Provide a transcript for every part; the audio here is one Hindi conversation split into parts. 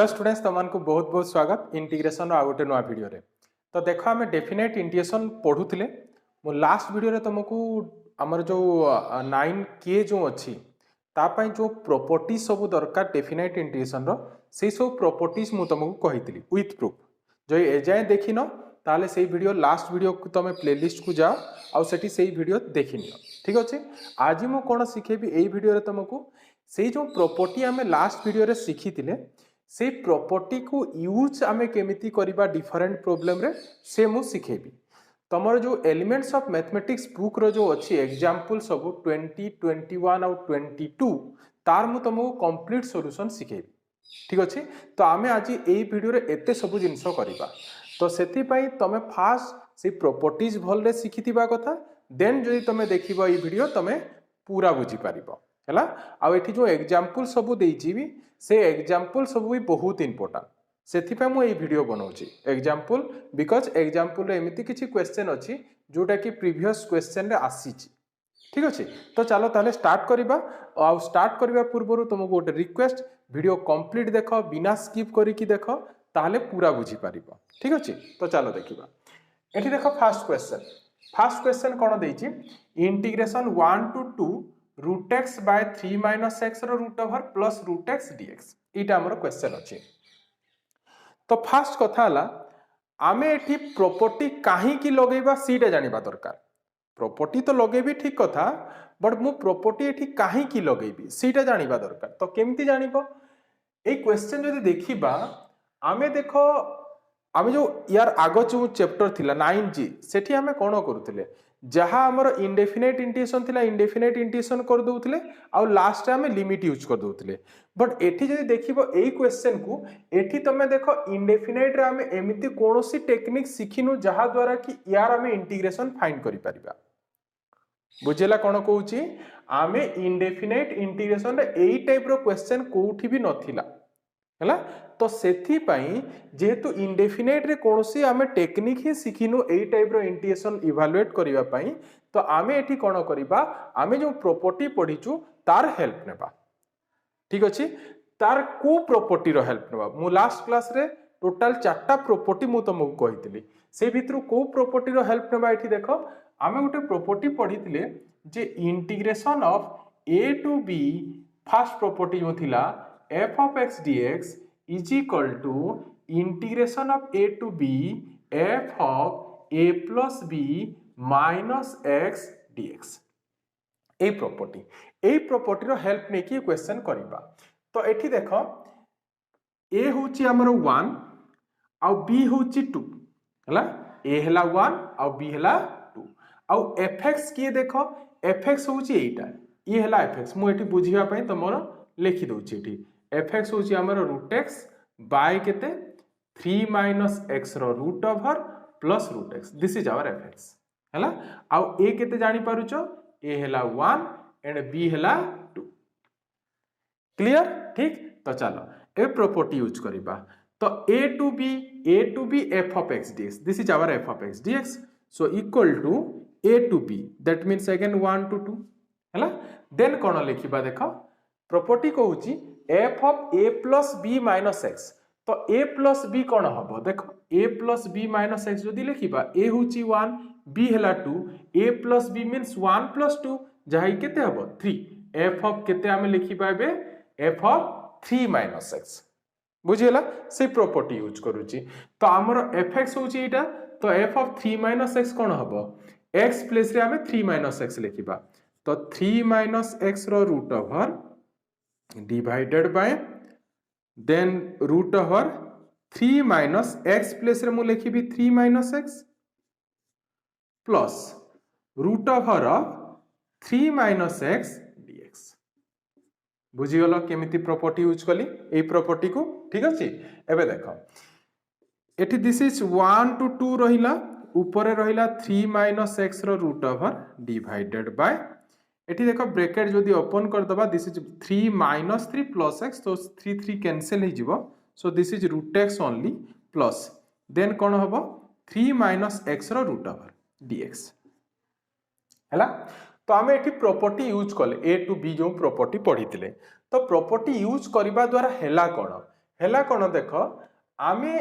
हेलो स्टूडेंट्स तुमको बहुत बहुत स्वागत इंटीग्रेशन आ गोटे नुआ वीडियो रे। तो देख आम डेफिनेट इंटीग्रेशन पढ़ुले मो लास्ट वीडियो रे तुमको आमर जो 9K जो अच्छी तापाई जो प्रॉपर्टीज सब दरकार डेफिनेट इंटीग्रेशन रो से सब प्रॉपर्टीज मु तुमको कही विथ प्रूफ जो एजाए देखिन ताले से वीडियो लास्ट वीडियो को तुम प्लेलिस्ट को जाओ आउ सेठी से वीडियो देखि नियो। ठीक अच्छे आज मु कौन शिखेबी एई वीडियो रे तुमको से जो प्रॉपर्टी आम लास्ट वीडियो रे शिखी से प्रॉपर्टी को यूज आमे केमिति करिबा डिफरेंट प्रॉब्लम रे से मु सिखेबी। तमर जो एलिमेंट्स ऑफ मैथमेटिक्स बुक रो जो अच्छी एग्जांपल सब 20, 21 और 22 तार मु तुमको कंप्लीट सॉल्यूशन सिखेबी। ठीक अच्छे तो आमे आज एई वीडियो रे एते सब जिंस करिबा तो सेति पई तमे फास्ट से प्रॉपर्टीज भल रे सिखितिबा कथा देन जदि तमे देखिबो एई वीडियो तमे पूरा बुझी पारिबो हैला। आ एठी जो एग्जांपल सब देइची भी से एग्जांपल सब भी बहुत इंपोर्टेंट से मु ये वीडियो बनाऊँगी एग्जांपल बिकज एग्जांपल रे एमिति किछि क्वेश्चन अछि जोटा कि प्रीवियस क्वेश्चन रे आसी। ठीक अच्छे तो चलो ताले स्टार्ट करिबा आ स्टार्ट करिबा पूर्व तुमको गोटे रिक्वेस्ट वीडियो कंप्लीट देख बिना स्किप करिकी देख ताले पूरा बुझी पारिबो। ठीक अच्छे तो चलो देखिबा एठी देख फर्स्ट क्वेश्चन कोन देइछि integration 1 to 2 root x by 3 minus x root over plus root x dx इटा हमर क्वेश्चन अछि। तो फास्ट कथा हला आमे एठी प्रॉपर्टी काहे की लगेबा सीटा जानिबा दरकार। प्रॉपर्टी तो लगेबी ठीक कथा बट मु प्रॉपर्टी एठी काहे की लगेबी सीटा जानिबा दरकार। तो केमती जानिबो ए क्वेश्चन जदि देखिबा आमे देखो आमे जो यार आगो जो चैप्टर थिला 9G सेठी आमे कोन करूथिले जहाँ आमर इंडेफिनेट इंटीग्रेशन थिला इंडेफिनेट इंटीग्रेशन कर दउथिले आ लास्ट आमे लिमिट यूज कर दउथिले बट एठी जदि देखिबो एई क्वेश्चन को एठी तमे देखो इंडेफिनेट रे आमे एमिति कोनोसी टेक्निक सिखिनु जहाँ द्वारा कि यार आमे इंटीग्रेशन फाइंड करि परिबा। बुझेला कोन कहूची आमे इंडेफिनेट इंटीग्रेशन रे एई टाइप रो क्वेश्चन कोउठी भी नथिला हैला। तो सेथि पई जेहेतु इंडेफिनेट रे कोनोसी आमे टेक्निक ही सिखिनु एई टाइप रो इंटीग्रेशन इवैल्यूएट करिवा पई तो आमे एठी कोन करिबा आमे जो प्रॉपर्टी पढिचु तार हेल्प नेबा। ठीक अछि तार को प्रॉपर्टी रो हेल्प नेबा मु लास्ट क्लास रे टोटल 4टा प्रॉपर्टी मु तुमको कहितली से भितरु को प्रॉपर्टी रो हेल्प नेबा एठी देखो आमे गोटे प्रॉपर्टी पढितले जे integration of a to b first property जो थिला f of x dx is equal to integration of a to b f of a plus b minus x dx ए प्रॉपर्टी रो हेल्प ने की क्वेश्चन करिबा। तो एठी देखो a होची हमर 1 आ b होची 2 हला a हला 1 आ b हला 2 आ fx की देखो fx होची एटा ये हला fx मु एठी बुझिबा पई तमरो लिखि दोची एठी fx होची हमर रूट x बाय केते 3 माइनस x रो root over plus root x this is our fx हला आ a केते जानि पारुचो a हला 1 एंड b हला 2 क्लियर। ठीक तो चलो ए प्रॉपर्टी यूज करिबा तो a to b f of x dx this is our f of x dx so equal to a to b that means again 1 to 2 हला देन कोन लिखिबा देखो प्रॉपर्टी कहूची f of a plus b minus x तो a plus b कौन हबो देखो a plus b minus x जदि लिखिबा a होची 1 b हला 2 a plus b means 1 plus 2 जहाई केते हबो 3 f of केते आमे लिखिबा एबे f of 3 minus x बुझियला से प्रॉपर्टी यूज करूची। तो हमर fx होची एटा तो f of 3 minus x कौन हबो x प्लेस रे आमे 3 minus x लिखिबा तो 3 minus x रो root over divided by then root over 3 minus x place रे मु लिखिबी 3 minus x plus root over of 3 minus x dx बुझी गलो केमिति प्रॉपर्टी यूज कली ए प्रॉपर्टी को। ठीक अछि एबे देखो एठी दिस इज 1 to 2 रहिला ऊपर रहिला 3 minus x रो रूट ओवर डिवाइडेड बाय एठी देखो ब्रैकेट जदी ओपन कर दबा this is 3 minus 3 plus x तो 3 कैंसिल ही जीवो so this is root x only plus then कोन हबो 3 minus x रो रूट ओवर dx हैला। तो आमे एठी प्रॉपर्टी यूज कले a to b जो प्रॉपर्टी पढितिले तो प्रॉपर्टी यूज करिबा द्वारा हैला कोन हेला कौन देख आमे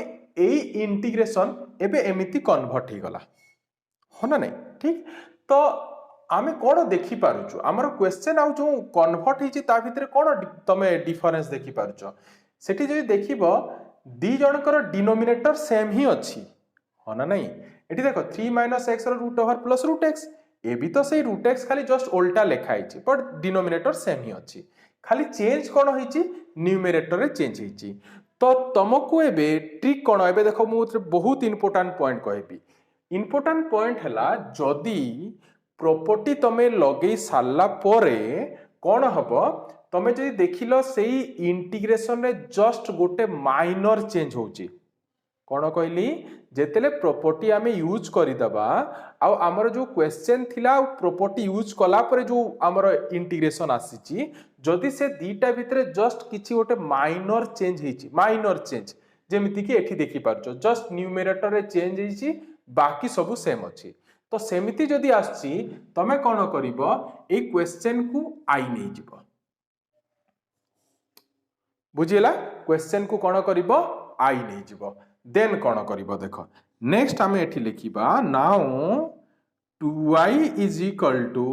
एई इंटीग्रेशन एबे एमिति कन्वर्ट हो गला हो ना नहीं ठीक तो आमे कौन देखि पारुछु हमर क्वेश्चन आउ जो कन्वर्ट हिची ता भितरे कौन तमे डिफरेंस देखि पारुछो सेठी जदि देखिबो दी जनकर डिनोमिनेटर सेम ही अछि हो ना नहीं एठी देखो 3 - x रो root over plus root x ए भी तो सही रूट x खाली जस्ट उल्टा लिखा हिची बट डिनोमिनेटर सेम ही अछि खाली चेंज कौन हिची न्यूमरेटर रे चेंज हिची तो तुमको एबे ट्रिक कौन एबे देखो मु बहुत इंपोर्टेंट पॉइंट कहबी इंपोर्टेंट पॉइंट हैला जदी प्रॉपर्टी तमे लगे सारला परे कौन हबो तमे जदी देखिलो सेही इंटीग्रेशन रे जस्ट गोटे माइनर चेंज होची कौन कहली जेतेले प्रॉपर्टी आमे यूज करिदबा आ हमर जो क्वेश्चन थिला प्रॉपर्टी यूज कला परे जो हमर इंटीग्रेशन आसीची जदी से दीटा भितरे जस्ट किछि गोटे माइनर चेंज हिची माइनर चेंज जेमिति कि एठी देखि पारछो जस्ट न्यूमरेटर रे चेंज हिची बाकी सब सेम अछि तो सेमिति जदी आछि तमे कोन करिवो ए क्वेश्चन को आई नै जिवो बुझिला क्वेश्चन को कोन करिवो आई नै जिवो देन कोन करिवो देखो नेक्स्ट आमे एठी लिखिबा now 2i is equal to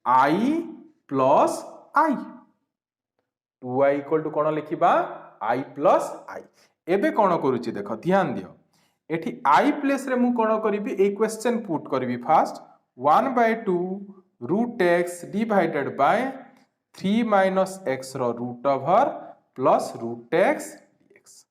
i plus i 2i equal to कोन लिखिबा i प्लस i एबे कोन करूची देखो ध्यान दियो एठी i प्लेस रे मु कोन करिवि ए क्वेश्चन पुट करिवि first 1/2 root x divided by 3 - x रो root over plus root x dx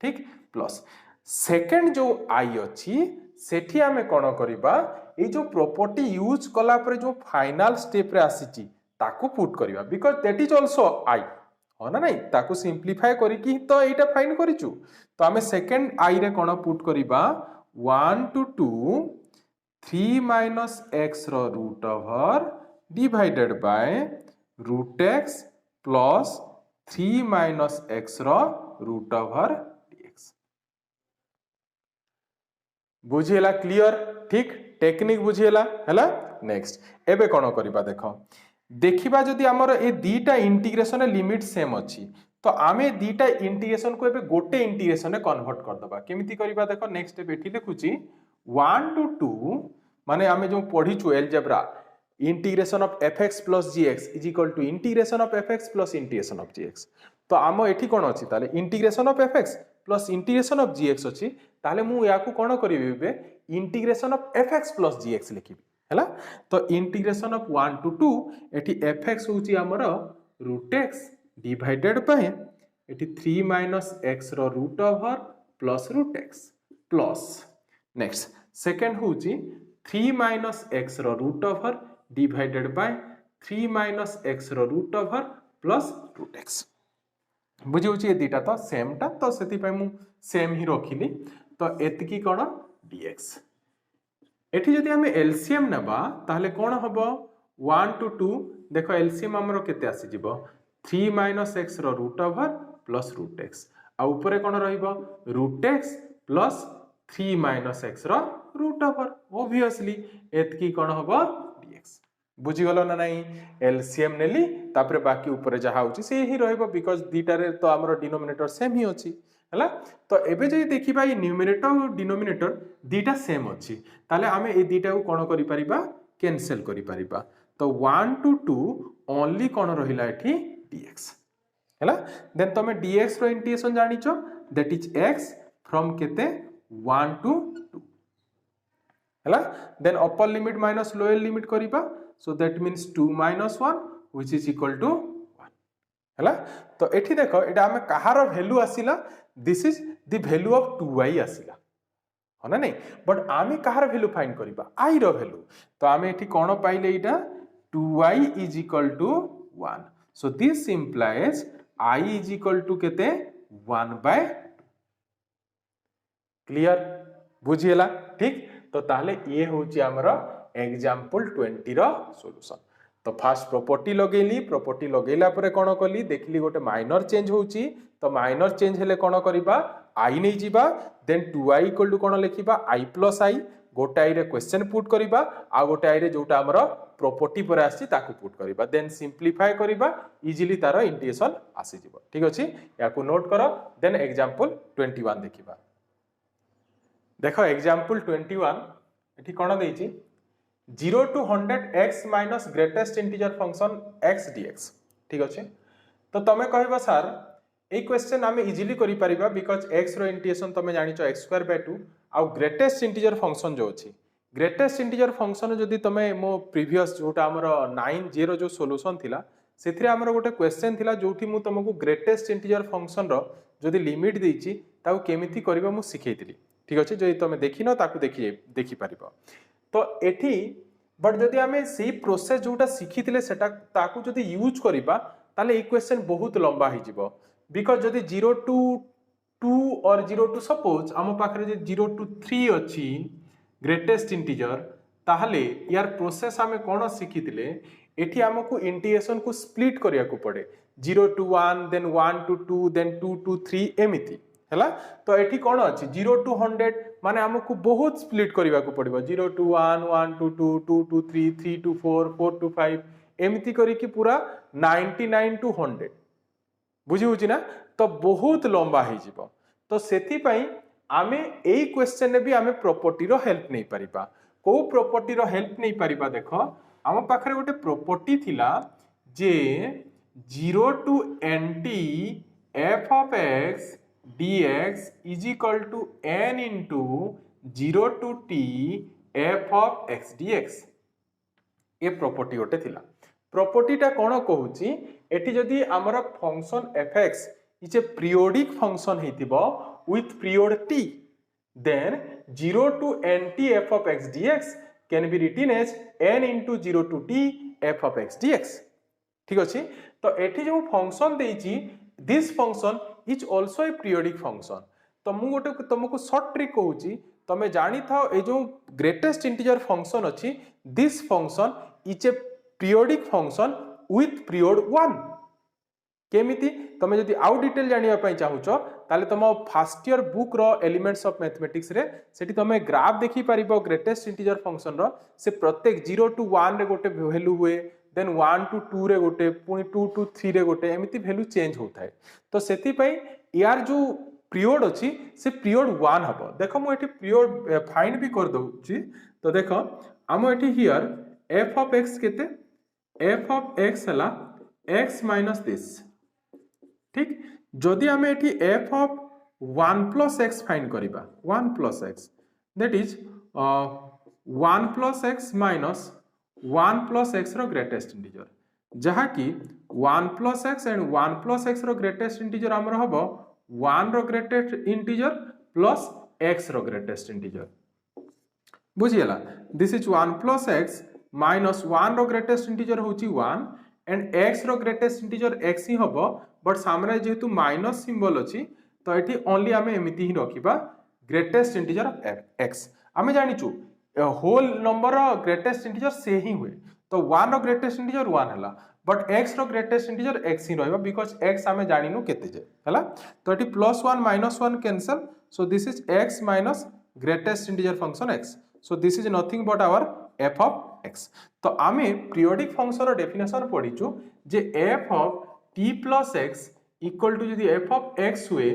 ठीक प्लस सेकंड जो i अछि सेठी आमे कोन करिबा ए जो प्रॉपर्टी यूज कला पर जो फाइनल स्टेप रे आसीची ताकू पुट करिबा because that is also i हो ना नहीं ताकू सिंपलीफाई करी कि तो एटा फाइंड करिचु तो आमे सेकंड i रे कोन पुट करिबा 1 to 2 3 - x रो root over divided by root x plus 3 - x रो रूट ओवर dx बुझिला क्लियर ठीक टेक्निक बुझिला हैला नेक्स्ट एबे कोन करिबा देखो देखिबा जदि हमर ए दीटा इंटीग्रेशन लिमिट सेम अछि तो आमे दीटा इंटीग्रेशन को एबे गोटे इंटीग्रेशन रे कन्वर्ट कर दबा केमिति करिबा देखो नेक्स्ट स्टेप एठी लिखुची 1 to 2 माने आमे जो पढिछु algebra integration of fx plus gx is equal to integration of fx plus integration of gx तो आम एठी कोन अछि ताले integration of fx plus integration of gx अछि ताले मु याकू कोन करिबे बे integration of fx plus gx लिखिबी हैला तो इंटीग्रेशन ऑफ 1 to 2 एठी fx होची हमर रूट x डिवाइडेड बाय एठी 3 - x रो root over plus root x plus next second होची 3 - x रो root over divided by 3 - x रो root over plus root x बुझी होची ए दीटा तो सेम टा तो सेति पय मु सेम ही रखिली तो एतकी कोन dx एठी जदि हमें एलसीएम नबा ताहले कोन हबो 1 to 2 देखो एलसीएम हमरो केते आसी जिवो 3 - x रो root over plus root x आ ऊपरे कोन रहइबो रूट x प्लस 3 - x रो रूट ओवर ऑब्वियसली एतकी कोन हबो dx बुझी गलो ना नहीं एलसीएम नेली तापरे बाकी ऊपरे जहा होची से ही रहइबो बिकॉज़ दीटा रे तो हमरो डिनोमिनेटर सेम ही अछि हैला तो एबे जे देखिबा ई न्यूमरेटर और डिनोमिनेटर दीटा सेम अछि ताले आमे ए दीटा को कोन करि परिबा कैंसिल करि परिबा तो 1 to 2 ओनली कोन रहिला एठी dx हैला देन तमे dx रो इंटीग्रेशन जानिचो दैट इज x फ्रॉम केते 1 to 2 हैला then upper limit minus lower limit करिबा so that means 2 - 1 which is equal to 1 हैला तो एठी देखो एटा हमें कहार वैल्यू आसीला this is the value of 2i आसीला हो ना नहीं बट आमे कहार वैल्यू फाइंड करिबा i रो वैल्यू तो आमे एठी कोन पाइले एटा 2i is equal to 1 so this implies i is equal to केते 1/2 क्लियर बुझियला ठीक तो ताहले ये होची हमरो एग्जांपल 20 रो सॉल्यूशन तो फास्ट प्रॉपर्टी लगेला परे कोन कली देखली गोटे माइनर चेंज होची तो माइनर चेंज हेले कोन करिबा i नै जिबा देन 2i इक्वल टू कोन लिखिबा i प्लस i गोटाई रे क्वेश्चन पुट करिबा आ गोटाई रे जोटा हमर प्रॉपर्टी पर आसी ताकू पुट करिबा देन सिंपलीफाई करिबा इजीली तार इंटीग्रेशन आसी जिवो ठीक अछि याकू नोट करो देन एग्जांपल 21 देखिबा देखो एग्जांपल 21 एठी कोन देइछि 0 to 100 x minus greatest integer function x dx ठीक अछि तो तमे कहबा सर ए क्वेश्चन आमे इजीली करि परिबा बिकॉज़ x रो इंटीग्रेशन तमे जानि छ x² / 2 आ ग्रेटेस्ट इंटीजर फंक्शन जो अछि ग्रेटेस्ट इंटीजर फंक्शन जदि तमे मो प्रीवियस जोटा हमर 9 जो सॉल्यूशन थिला सेथिरे हमर गोटे क्वेश्चन थिला जोठी मु तमको ग्रेटेस्ट इंटीजर फंक्शन रो जदि लिमिट देइछि ताउ केमिति करबा मु सिखैतिली ठीक अछि जदि तमे देखिनो ताकू देखि परिबो तो एठी बट जदि आमे सी प्रोसेस जोटा सिखिथिले सेटा ताकू जदि यूज करिबा ताले ई क्वेश्चन बहुत लंबा हि जिवो बिकॉज़ जदि 0 to 2 और 0 to सपोज आम पाखरे जे 0 to 3 अछि ग्रेटेस्ट इंटीजर ताहले यार प्रोसेस आमे कोन सिखिथिले एठी हमकु इंटीग्रेशन को स्प्लिट करिया को पड़े 0 to 1 then 1 to 2 then 2 to 3 एमिति हैला तो एठी कोन अछि 0 to 100 माने हमकु बहुत स्प्लिट करिया को पड़िबो 0 to 1 1 to 2 2 to 3 3 to 4 4 to 5 एमिति करी कि पूरा 99 to 100 बुझी होची ना तो बहुत लंबा हे जिवो तो सेति पई आमे एई क्वेश्चन ने भी आमे प्रॉपर्टी रो हेल्प नै परिबा को प्रॉपर्टी रो हेल्प नै परिबा देखो हम पाखरे गोटे प्रॉपर्टी थिला जे 0 to nt f of x dx is equal to n into 0 to t f of x dx ये प्रॉपर्टी गोटे थिला प्रॉपर्टी टा कोन कहूची एठी जदी हमर function fx is a periodic function हेतिबो with period t then 0 to nt f of x dx can be written as n into 0 to t f of x dx ठीक अछि तो एठी जो function देइची this function is also a periodic function तो मु गोटे तुमको शॉर्ट ट्रिक कहूची तमे जानि थाओ ए जो ग्रेटेस्ट इंटीजर फंक्शन अछि this function is a periodic function with period 1 केमिति तमे जदि आउ डिटेल जानिया पई चाहुचो ताले तम फर्स्ट ईयर बुक रो एलिमेंट्स ऑफ मैथमेटिक्स रे सेठी तमे ग्राफ देखि परिबो ग्रेटेस्ट इंटीजर फंक्शन रो से प्रत्येक 0 to 1 रे गोटे वैल्यू हुए देन 1 to 2 रे गोटे पुनी 2 to 3 रे गोटे एमिति वैल्यू चेंज होथाय तो सेति पई यार जो पीरियड अछि से पीरियड 1 हबो देखो मु एठी पीरियड फाइंड भी कर दउची तो देखो हम एठी हियर f of x केते f of x हला x minus this ठीक जदि हमें एठी f of 1 plus x find करिबा 1 plus x that is 1 plus x minus 1 plus x रो ग्रेटेस्ट इंटीजर जहा कि 1 plus x and 1 plus x रो ग्रेटेस्ट इंटीजर हमर हबो 1 रो ग्रेटेस्ट इंटीजर प्लस x रो ग्रेटेस्ट इंटीजर बुझियला this is 1 plus x minus 1 रो ग्रेटेस्ट इंटीजर होची 1 and x रो ग्रेटेस्ट इंटीजर x ही हबो बट सामने जेहेतु माइनस सिंबल अछि तो एठी ओनली हमें एमिति ही रखिबा ग्रेटेस्ट इंटीजर ऑफ x हमें जानिचु होल नंबर ग्रेटेस्ट इंटीजर से ही हुए तो 1 रो ग्रेटेस्ट इंटीजर 1 हला बट x रो ग्रेटेस्ट इंटीजर x ही रहबा बिकॉज़ x हमें जानिनु केते जे हला तो एठी +1 -1 cancel so this is x minus greatest integer function x so this is nothing but our f of x तो आमे पीरियोडिक फंक्शन रो डेफिनेशन पढिचु जे f of t plus x equal to जदि f of x हुए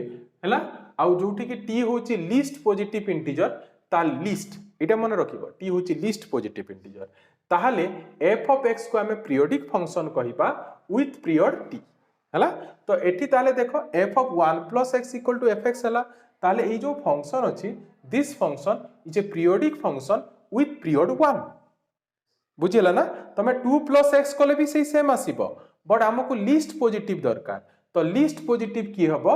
हैला आउ जोठी कि t होची लीस्ट पॉजिटिव इंटीजर ता लीस्ट एटा मन रखिबो t होची लीस्ट पॉजिटिव इंटीजर ताहाले f of x को हमें पीरियोडिक फंक्शन कहिबा विथ पीरियड t हैला तो एठी ताले देखो f of 1 plus x equal to fx हैला ताले ए जो फंक्शन अछि this function is a periodic function with period 1 बुझिला ना तमे 2 plus x कोले भी सही सेम आसीबो बट हमको लीस्ट पॉजिटिव दरकार तो लीस्ट पॉजिटिव की हबो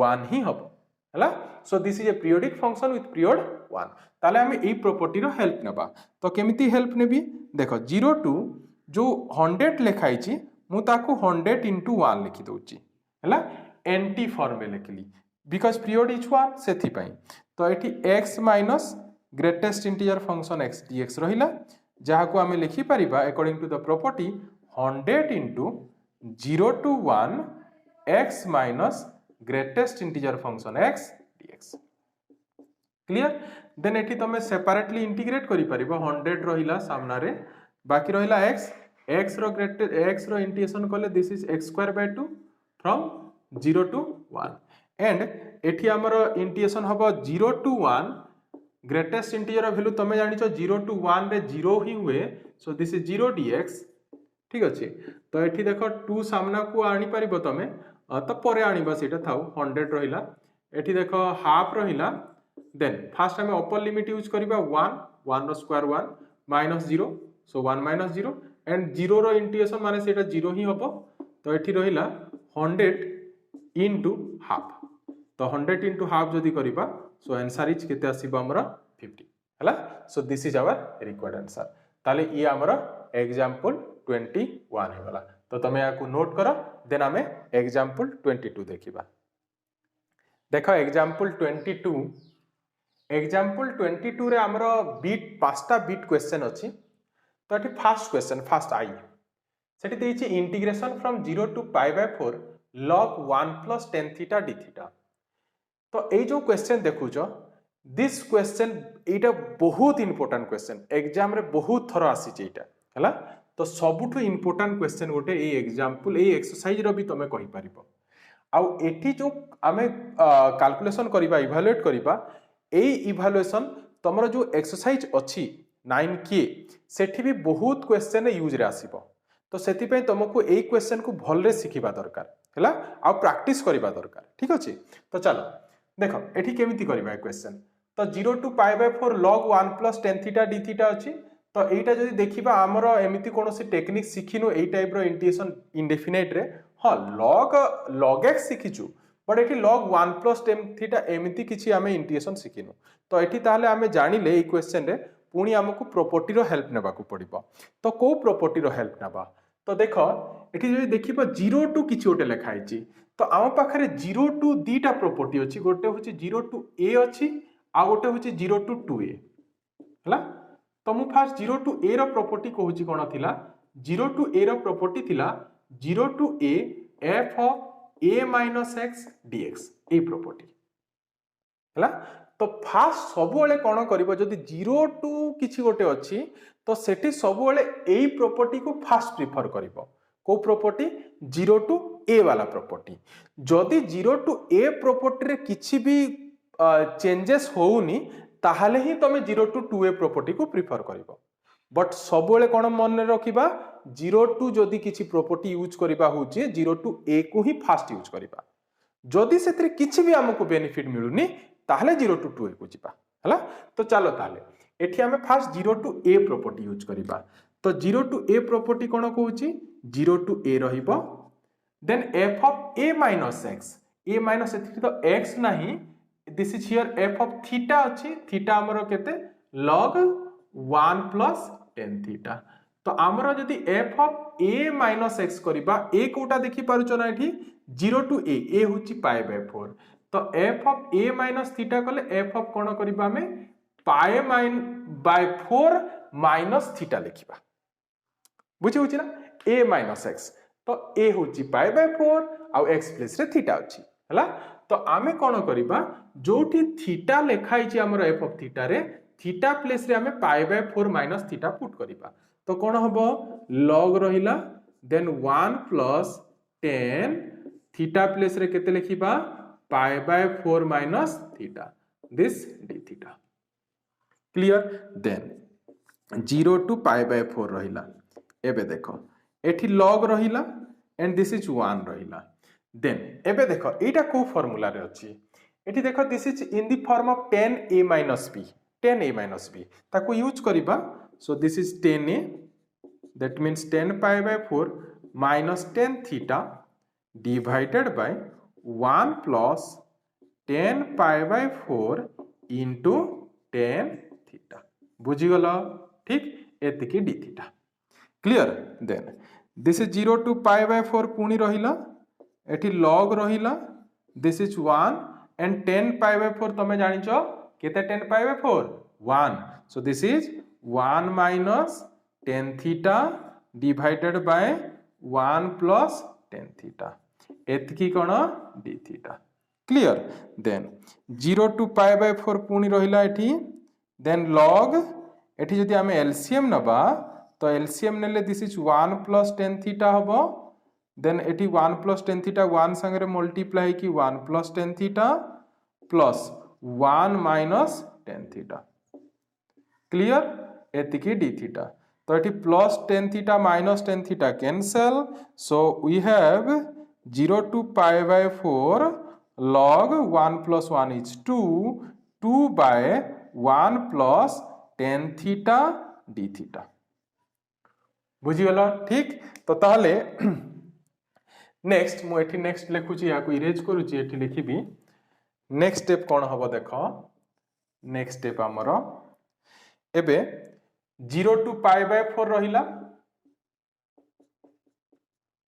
1 ही हबो हैला सो this is a periodic function with period 1 ताले हमें ए प्रॉपर्टी रो हेल्प नेबा तो केमिति हेल्प नेबी देखो 0 टू जो 100 लिखाई छी मु ताकू 100 into 1 लिखि दोची हैला एंटी फॉर्म में लिखली बिकॉज़ पीरियड इज 1 सेथि पई तो एठी x minus greatest integer function x dx रहिला जहा को हमें लिखि परिबा according to the property 100 into 0 to 1 x minus greatest integer function x dx clear then एठी तुम सेपरेटली इंटीग्रेट करि परिबो 100 रहिला सामना रे बाकी रहिला x x रो इंटीग्रेशन कले this is x square by 2 from 0 to 1 and एठी हमर इंटीग्रेशन हबो 0 to 1 ग्रेटेस्ट इंटीजर वैल्यू तुम जानिछ 0 to 1 रे 0 ही हुए सो दिस इज 0 dx ठीक अछि तो एठी देखो 2 सामना को आनी परिबो तमे तो परे आनिबा सेटा थाउ 100 रहिला एठी देखो हाफ रहिला देन फर्स्ट हमें अपर लिमिट यूज करिबा 1 रो स्क्वायर 1 माइनस 0 सो 1 माइनस 0 एंड 0 रो इंटीग्रेशन माने सेटा 0 ही हबो तो एठी रहिला 100 इनटू हाफ तो 100 इनटू हाफ जदी करिबा सो आंसर इज केते आसीबो हमरा 50 हला so this is our required answer ताले ये हमरा एग्जांपल 21 हे गला तो तमे याकू नोट करो देन हमें एग्जांपल 22 देखिबा देखो एग्जांपल 22 रे हमरो बीट पांचटा बीट क्वेश्चन अछि तो एठी फर्स्ट क्वेश्चन फर्स्ट आई सेठी देछि integration from 0 to pi by 4 log 1 plus tan theta d theta तो ए जो क्वेश्चन देखु जो दिस क्वेश्चन एटा बहुत इंपोर्टेंट क्वेश्चन एग्जाम रे बहुत थरो आसी छै एटा हला तो सबुठु इंपोर्टेंट क्वेश्चन गोटे ए एग्जांपल ए एक्सरसाइज रो भी तमे कहि परिबो आउ एठी जो आमे कैलकुलेशन करिबा इवैल्यूएट करिबा ए इवैल्यूएशन तमरो जो एक्सरसाइज अछि 9k सेठी भी बहुत क्वेश्चन यूज रे आसीबो तो सेति पे तुमको ए क्वेश्चन को भलरे सिखिबा दरकार हला आ प्रैक्टिस करिबा दरकार ठीक अछि तो चलो देखो एठी केमिति करिबा ए क्वेश्चन तो 0 to pi by 4 log 1 plus tan theta d theta अछि तो एटा जदि देखिबा हमरो एमिति कोनोसी टेक्निक सिखिनु ए टाइप रो इंटीग्रेशन इंडेफिनाइट रे हां log x सिखिचु बट एठी log 1 plus tan theta एमिति किछि हमें इंटीग्रेशन सिखिनु तो एठी ताले हमें जानिले ए क्वेश्चन रे पुणी हमको प्रॉपर्टी रो हेल्प नेबा को पड़िबो तो को प्रॉपर्टी रो हेल्प नेबा तो देखो एठी जदि देखिबा 0 टू किछि ओटे लिखा आइछि तो आम पाखरे 0 टू दीटा प्रॉपर्टी अछि गोटे होछि 0 टू a अछि आ गोटे होछि 0 टू 2a हला तो मु फास्ट 0 टू a रो प्रॉपर्टी कहूछि कोन थिला 0 टू a रो प्रॉपर्टी थिला 0 to a f of a minus x dx ए प्रॉपर्टी हला तो फास्ट सबुले कोन करबो जदि 0 टू किछि गोटे अछि तो सेठी सबुले एई प्रॉपर्टी को फास्ट प्रिफर करबो को प्रॉपर्टी 0 टू a वाला प्रॉपर्टी जदि 0 टू a प्रॉपर्टी रे किछि भी चेंजेस होउनी ताहाले ही तमे 0 टू 2a प्रॉपर्टी को प्रिफर करबो बट सबुले कोन मन रखिबा 0 टू जदि किछि प्रॉपर्टी यूज करबा होची 0 टू a को ही फास्ट यूज करबा जदि सेतरे किछि भी हमको बेनिफिट मिलुनी ताहाले 0 टू 2a को जिबा हला तो चलो ताहाले एठी हमें first 0 to a property use करबा तो 0 टू a प्रॉपर्टी कोन कहूची 0 टू a रहिबो then f of a minus एथि तो x नाही this is here f of theta अछि थीटा हमरो केते log 1 plus tan theta तो हमरो जदी f of a minus x करबा a कोटा देखि पारुचो ना एठी 0 टू a होची पाई बाय 4 तो f of a minus theta कले f of कोन करबा हमें पाई बाय 4 minus theta लिखिबा बुझी होची ना a minus x तो a होची पाई बाय 4 आ x प्लेस रे थीटा अछि हला तो आमे कोन करबा जोठी थीटा लेखाई छी हमर f of थीटा रे थीटा प्लेस रे हमें pi by 4 minus theta put करबा तो कोन हबो log रहिला then 1 plus tan theta place रे केते लिखिबा pi by 4 minus theta this d theta clear then 0 to pi by 4 रहिला एबे देखो एठी log रहिला एंड दिस इज 1 रहिला देन एबे देखो एटा को फार्मूला रे अछि एठी देखो this is in the form of 10a minus b ताको यूज करिबा so this is 10a that means 10 pi by 4 minus tan theta divided by 1 plus 10 pi by 4 into tan theta बुझी गलो ठीक एतिकी d theta clear then this is 0 to pi by 4 पुनी रहिला एठी log रहिला this is 1 and 10 pi by 4 तमे जानिचो केते 10 pi by 4 1 so this is 1 minus tan theta divided by 1 plus tan theta एतकी कोन d theta clear then 0 to pi by 4 पुनी रहिला एठी देन log एठी जदि आमे एलसीएम नबा तो एलसीएम नेले this is 1 plus tan theta हबो देन एठी 1 प्लस tan थीटा 1 संगे मल्टीप्लाई की 1 plus tan theta plus 1 minus tan theta clear एतिकी d थीटा तो एठी plus tan theta minus tan theta cancel so we have 0 to pi by 4 log 1 plus 1 is 2 by 1 plus tan theta d theta बुझीगला ठीक तो ताहले नेक्स्ट मु एठी नेक्स्ट लिखुची या को इरेज करूची एठी लिखिबी नेक्स्ट स्टेप कोन हबो देखो नेक्स्ट स्टेप हमरो एबे 0 to pi by 4 रहिला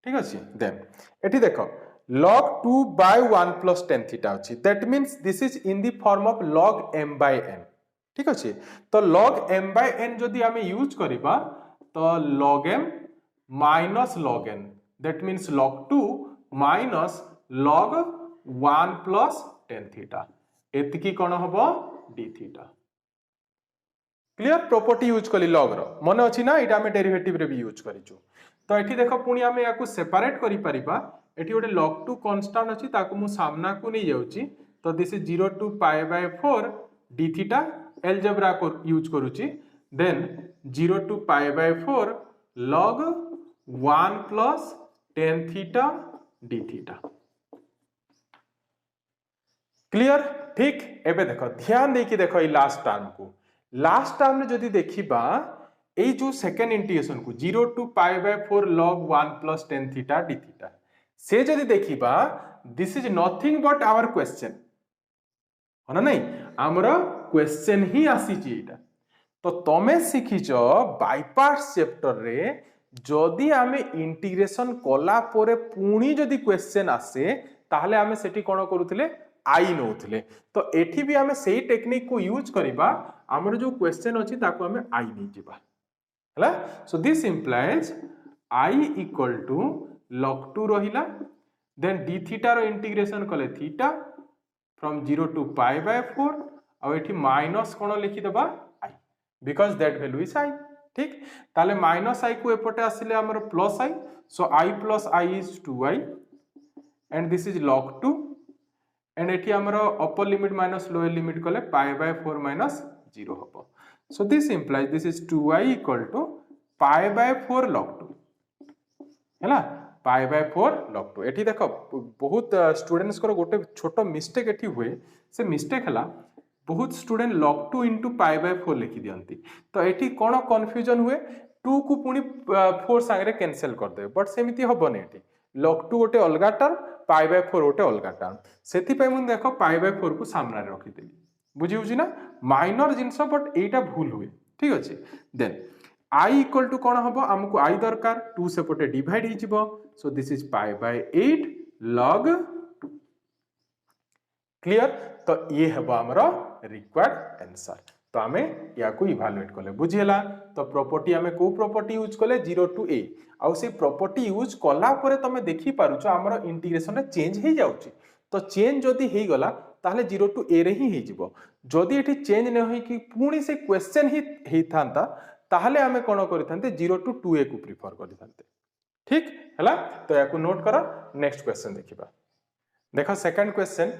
ठीक अछि देन एठी देखो log 2 by 1 plus tan theta अछि that means this is in the form of log m by n ठीक अछि तो log m by n जदि हमें यूज करिबा तो log m minus log n that means log 2 minus log 1 plus tan theta एतिकी कोन हबो d theta clear property use कली log रो मन अछि ना इटा हमें डेरिवेटिव रे भी यूज करिचु तो एठी देखो पुणी आमे याकू सेपरेट करि परिबा एठी गोटे log 2 कांस्टेंट अछि ताकू मु सामना को नै जाउची तो this is 0 to pi by 4 d theta algebra को यूज करूची then 0 to pi by 4 log 1 plus tan theta d theta clear ठीक एबे देखो ध्यान देकी देखो ई लास्ट टर्म में जदि देखिबा এই जो सेकेंड इंटीग्रेशन को 0 to pi by 4 log 1 plus tan theta d theta से जदि देखिबा this is nothing but our question हना नहीं हमरो क्वेश्चन ही आसी छी एटा तो तमे सिखिचो बाय पार्ट्स चैप्टर रे जदि आमे इंटीग्रेशन कोला परे पुणी जदि क्वेश्चन आसे ताहले आमे सेठी कोन करूथिले आई नोथिले तो एठी भी आमे सेही टेक्निक को यूज करिबा हमरो जो क्वेश्चन अछि ताको आमे आई नै जिबा हला so this implies I equal to log 2 रहिला then d theta rho integration कले theta from 0 to pi by 4 आ एठी माइनस कोन लिखि देबा I because that value is I ठीक ताले माइनस I को एपटे आसिले हमर plus I so I plus I is 2I and this is log 2 and एठी हमर अपर लिमिट माइनस लोअर लिमिट कले pi by 4 minus 0 हबो so this implies this is 2I equal to pi by 4 log 2 हैला pi by 4 log 2 एठी देखो बहुत स्टूडेंट्स को गोटे छोटो मिस्टेक एठी हुए से मिस्टेक हला बहुत student log 2 into pi by 4 लिखि दियंती तो एठी कोन कंफ्यूजन हुए 2 को पुनी 4 संगे कैंसिल कर दे बट सेमिति हबो नै एठी log 2 गोटे अलगा टर्म pi by 4 गोटे अलगा टर्म सेति पय mun देखो pi by 4 को सामना रे रखि देली बुझी होची ना माइनर जिंस बट एटा भूल हुए ठीक अछि देन I इक्वल टू कोन हबो हमकु I दरकार 2 सेपटे डिवाइड हि जिवो सो this is pi by 8 log 2 clear तो ये हबो हमरो रिक्वायर्ड आंसर तो हमें या को इवैल्यूएट करले बुझियला तो प्रॉपर्टी हमें को प्रॉपर्टी यूज करले 0 to a आ से प्रॉपर्टी यूज कला परे तमे देखि पारुछो हमरो इंटीग्रेशन रे चेंज हे जाउची तो चेंज जदी हे गला ताहले 0 to a रे ही हे जिवो जदी एठी चेंज न होई कि पुणी से क्वेश्चन ही हे थांता ताहले हमें कोन करिथांते 0 to 2a को प्रेफर करिथांते ठीक हला तो या को नोट करा नेक्स्ट क्वेश्चन देखिबा देखो सेकंड क्वेश्चन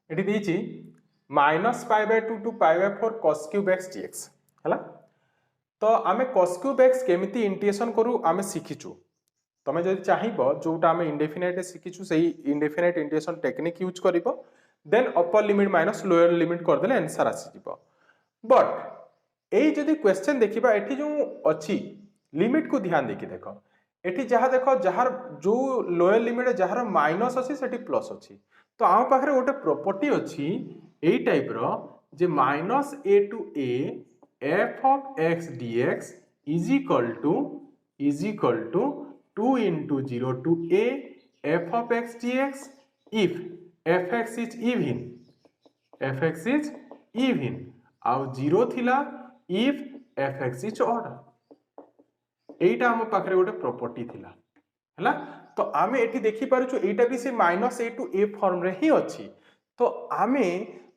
एठी देछि -pi by 2 to pi by 4 cos cube x dx हला तो आमे cos cube x केमिति इंटीग्रेशन करू आमे सिखिचू तमे जदि चाहिबो जोटा आमे इंडेफिनाइट सिखिचू सेही इंडेफिनाइट इंटीग्रेशन टेक्निक यूज करिवो then upper limit minus lower limit कर देले आंसर आसी जिवो बट एई जदि क्वेश्चन देखिबा एठी जो अछि लिमिट को ध्यान देखि देखो एठी जहा देखो जहार जो लोअर लिमिट जहार माइनस अछि सेठी प्लस अछि तो आ पाखरे गोटे प्रॉपर्टी अछि एई टाइप रो जे -a to a f of x dx is equal to 2 into 0 to a f of x dx if fx is even आउ 0 थिला if fx is odd एटा हम पाखरे गोटे प्रॉपर्टी थिला हला तो आमे एठी देखि पारुछु एटा भी से -a to a फॉर्म रे ही अछि तो आमे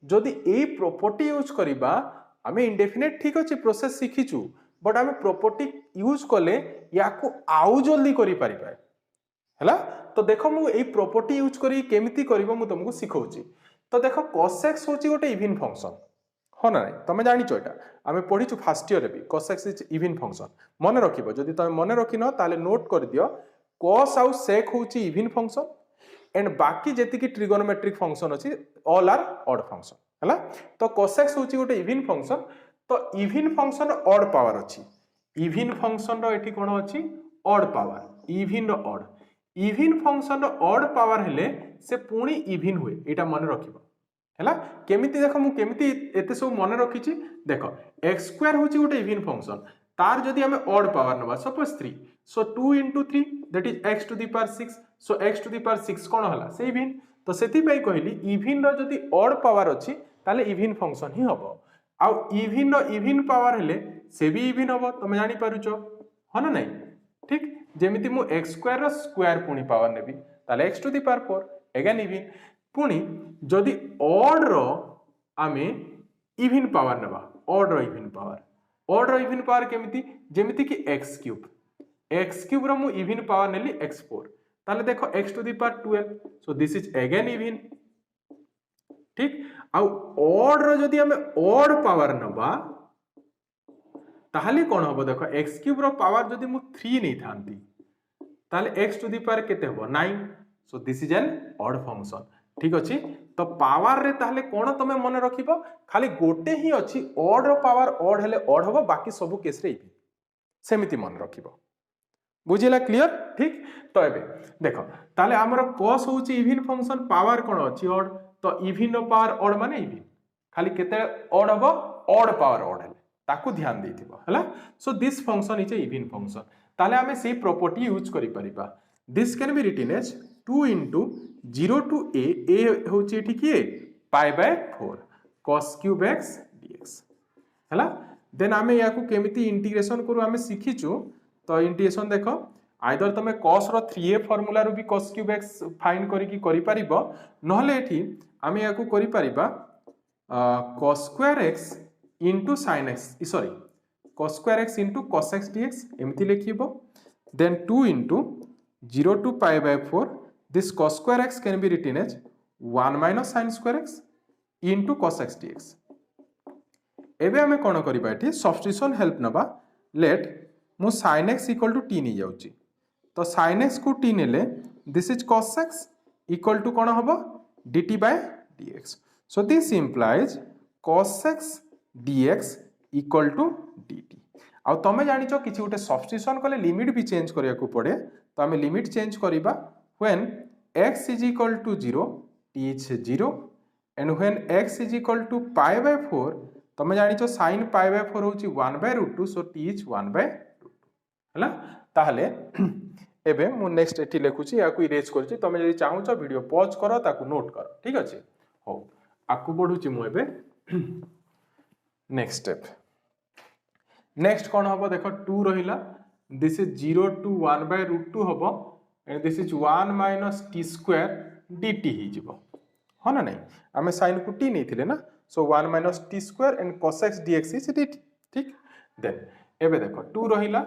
जदि ए प्रॉपर्टी यूज करिबा आमे इंडेफिनेट ठीक अच्छे प्रोसेस शिखीचु बट आमे प्रॉपर्टी यूज कले या को आउ जल्दी करि परिबा हैला। तो देखो मु एई प्रॉपर्टी यूज करी केमिति करिवो मु तुमको सिखौची। तो देखो cos x होची गोटे इवन फंक्शन हो ना नहीं तुम जानिच एटा आमे पढिचु फर्स्ट ईयर रे भी cos x is even function मन रखिबो जदि तुम मन रखिनो ताले नोट कर दियो cos आउ sec होची इवन फंक्शन एंड बाकी जेति की ट्रिगोनोमेट्रिक फंक्शन अछि ऑल आर ऑड फंक्शन हैला। तो cos x होची गोटे इवन फंक्शन तो इवन फंक्शन ऑड पावर अछि इवन फंक्शन रो एठी कोन अछि odd power even odd even function odd power हेले से पुणी इवन हुए एटा मन रखिबो हैला। केमिति देखो मु केमिति एते सब मन रखिछि देखो x स्क्वायर होची गोटे इवन फंक्शन तार जदि हमें ऑड पावर नबा suppose 3 so 2 into 3 that is x to the power 6 so x to the power 6 कोन हला से इवन तो सेति पई कहली इवन रो जदि ऑड पावर अछि ताले इवन फंक्शन ही हबो आ इवन रो इवन पावर हेले से भी इवन हबो तुम जानि पारुचो हो ना नहीं ठीक जेमिति मु x स्क्वायर रो स्क्वायर पुणी पावर नेबी ताले x to the power 4 again even पुणी जदि ऑड रो आमे इवन पावर नेबा ऑड रो इवन पावर केमिति जेमिति कि x क्यूब रो मु इवन पावर नेली x4 ताले देखो x to the power 12 so this is again even ठीक आ ऑड रो जदि हमें ऑड पावर नबा ताहले कोन हबो देखो x क्यूब रो पावर जदि मु 3 नै थांती ताहले x टू द पावर केते हबो 9 सो this is an odd function ठीक अछि। तो पावर रे ताहले कोन तमे मन रखिबो खाली गोटे ही अछि ऑड रो पावर ऑड हेले ऑड हबो बाकी सब केस रे इवन सेमिति मन रखिबो बुझिला क्लियर ठीक। तो एबे देखो ताहले हमर cos होची इवन फंक्शन पावर कोन अछि ऑड तो इवन रो पावर ऑड माने इवन खाली केते ऑड हबो ऑड पावर ऑड हेले ताकू ध्यान देथिबो हला। So this function is a even function ताले हमें से प्रॉपर्टी यूज करि परिबा this can be written as 2 into 0 to a होची एठी की pi by 4 cos cube x dx हला। देन हमें याकू केमिति इंटीग्रेशन करू हमें सिखिचु तो इंटीग्रेशन देखो आइदर तमे cos रो 3a फार्मूला रो भी cos cube x फाइंड करी की करि परिबो नहले एठी हमें याकू करि परिबा cos square x into sin x sorry cos square x into cos x dx एमिति लिखिबो देन 2 into 0 to pi by 4 this cos square x can be written as 1 minus sin square x into cos x dx एबे हमें कोन करिबा एठी सब्स्टिट्यूशन हेल्प नबा लेट मु sin x equal to t नै जाउची तो sin x को t नेले this is cos x equal to कोन हबो dt by dx so this implies cos x dx equal to dt आ तमे जानिचो किछि उटे सब्स्टिट्यूशन कले लिमिट भी चेंज करिया को पड़े तो हमें लिमिट चेंज करिबा when x is equal to 0 t is 0 and when x is equal to pi by 4 तमे जानिचो sin pi by 4 होची 1 by root 2 so t is 1 by root 2 हला। ताहले एबे मु नेक्स्ट एठी लेखुची याकू इरेज करची तमे जदि चाहुचो वीडियो पॉज करो ताकू नोट करो ठीक अछि हो आकू बढ़ुची मु एबे नेक्स्ट स्टेप नेक्स्ट कोन हबो देखो 2 रहिला this is 0 to 1 by root 2 हबो and this is 1 minus t square dt ही जिवो हो ना नहीं हमें sin को t नै थिले ना सो 1 minus t square and cos x dx is dt ठीक। देन एबे देखो 2 रहिला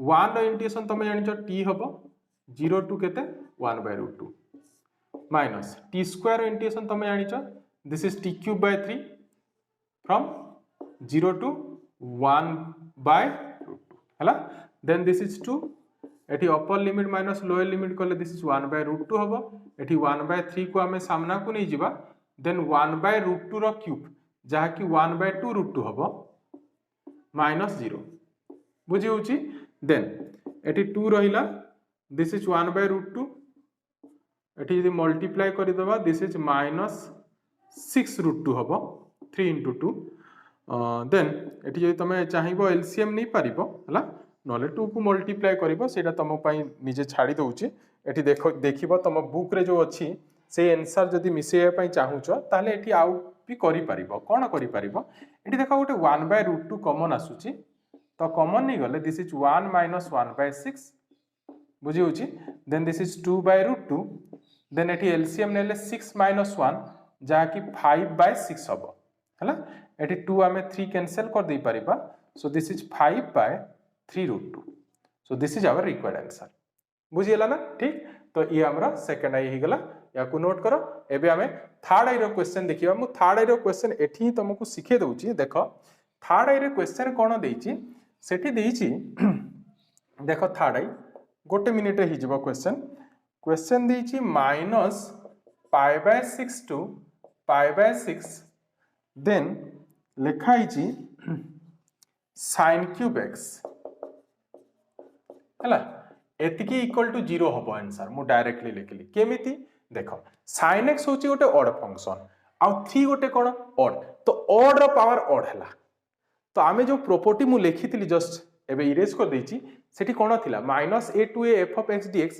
1 रो इंटीग्रेशन तमे जानिचो t हबो 0 to केते 1 by root 2 minus t square रो इंटीग्रेशन तमे जानिचो this is t cube by 3 from 0 to 1 by root 2 हला। देन दिस इज 2 एठी अपर लिमिट माइनस लोअर लिमिट कले दिस इज 1 by root 2 हबो एठी 1 by 3 को हमें सामना को नै जिबा देन 1 by root 2 रो क्यूब जहा कि 1 by 2 root 2 हबो माइनस 0 बुझी होची देन एठी 2 रहिला दिस इज 1 by root 2 एठी यदि मल्टीप्लाई करि दबा दिस इज माइनस 6 root 2 हबो 3 into 2 देन एठी जदि तमे चाहिबो एलसीएम नै पारिबो हला नले 2 को मल्टीप्लाई करिबो सेटा तम पई निजे छाडी दउची एठी देखिबो तम बुक रे जो अछि से आंसर जदि मिसेया पई चाहुचो ताले एठी आउट भी करि पारिबो कोन करि पारिबो एठी देखो गोटे 1 by root 2 कॉमन आसुची तो कॉमन नै गले दिस इज 1 minus 1 by 6 बुझी होची then this is 2 by root 2 then एठी एलसीएम नेले 6 minus 1 जहा कि 5 by 6 हबो हला एटी 2 आमे 3 कैंसिल कर दे परिबा so this is 5/3√2 so this is our required answer बुझियला ना ठीक तो ये हमरा सेकंड आई हिगला या को नोट करो एबे हमें थर्ड आई रो क्वेश्चन देखिबा मु थर्ड आई रो क्वेश्चन एठी तुमको सिखे दउची देखो थर्ड आई रो क्वेश्चन कोन देइची सेठी देइची देखो थर्ड आई गोटे मिनिट रे हिजबो क्वेश्चन देइची -π/6 to π/6 देन लिखा हिची sin cube x हला एतिकी इक्वल टू 0 हबो आंसर मु डायरेक्टली लिखली केमिति देखो sin x होची गोटे ऑड फंक्शन आ 3 गोटे कोन ऑड तो ऑड रो पावर ऑड हला तो आमे जो प्रॉपर्टी मु लिखितली जस्ट एबे इरेज कर देची सेठी कोन थिला -a to a f of x dx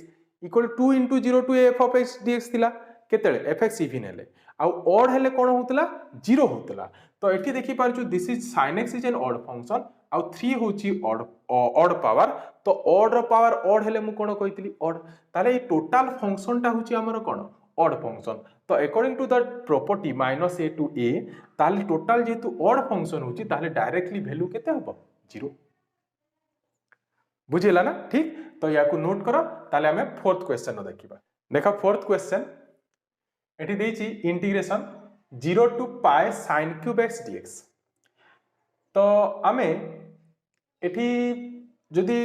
equal 2 into 0 to a f of x dx थिला केतेले fx इवन हेले आ ऑड हेले कोन होतला 0 होतला तो एठी देखि पारछु this is sin x is an odd function आ 3 होची ऑड पावर तो ऑड रो पावर ऑड हेले मु कोन कहितली ऑड ताले ए टोटल फंक्शन टा होची हमर कोन ऑड फंक्शन तो according to the property -a to a ताले टोटल जेतु ऑड फंक्शन होची ताले डायरेक्टली वैल्यू केते हबो 0 बुझिला ना ठीक तो या को नोट करो ताले हमें फोर्थ क्वेश्चन देखिबा देखा फोर्थ क्वेश्चन एठी देछि integration 0 to π sin cube x dx तो आमे एठी जदि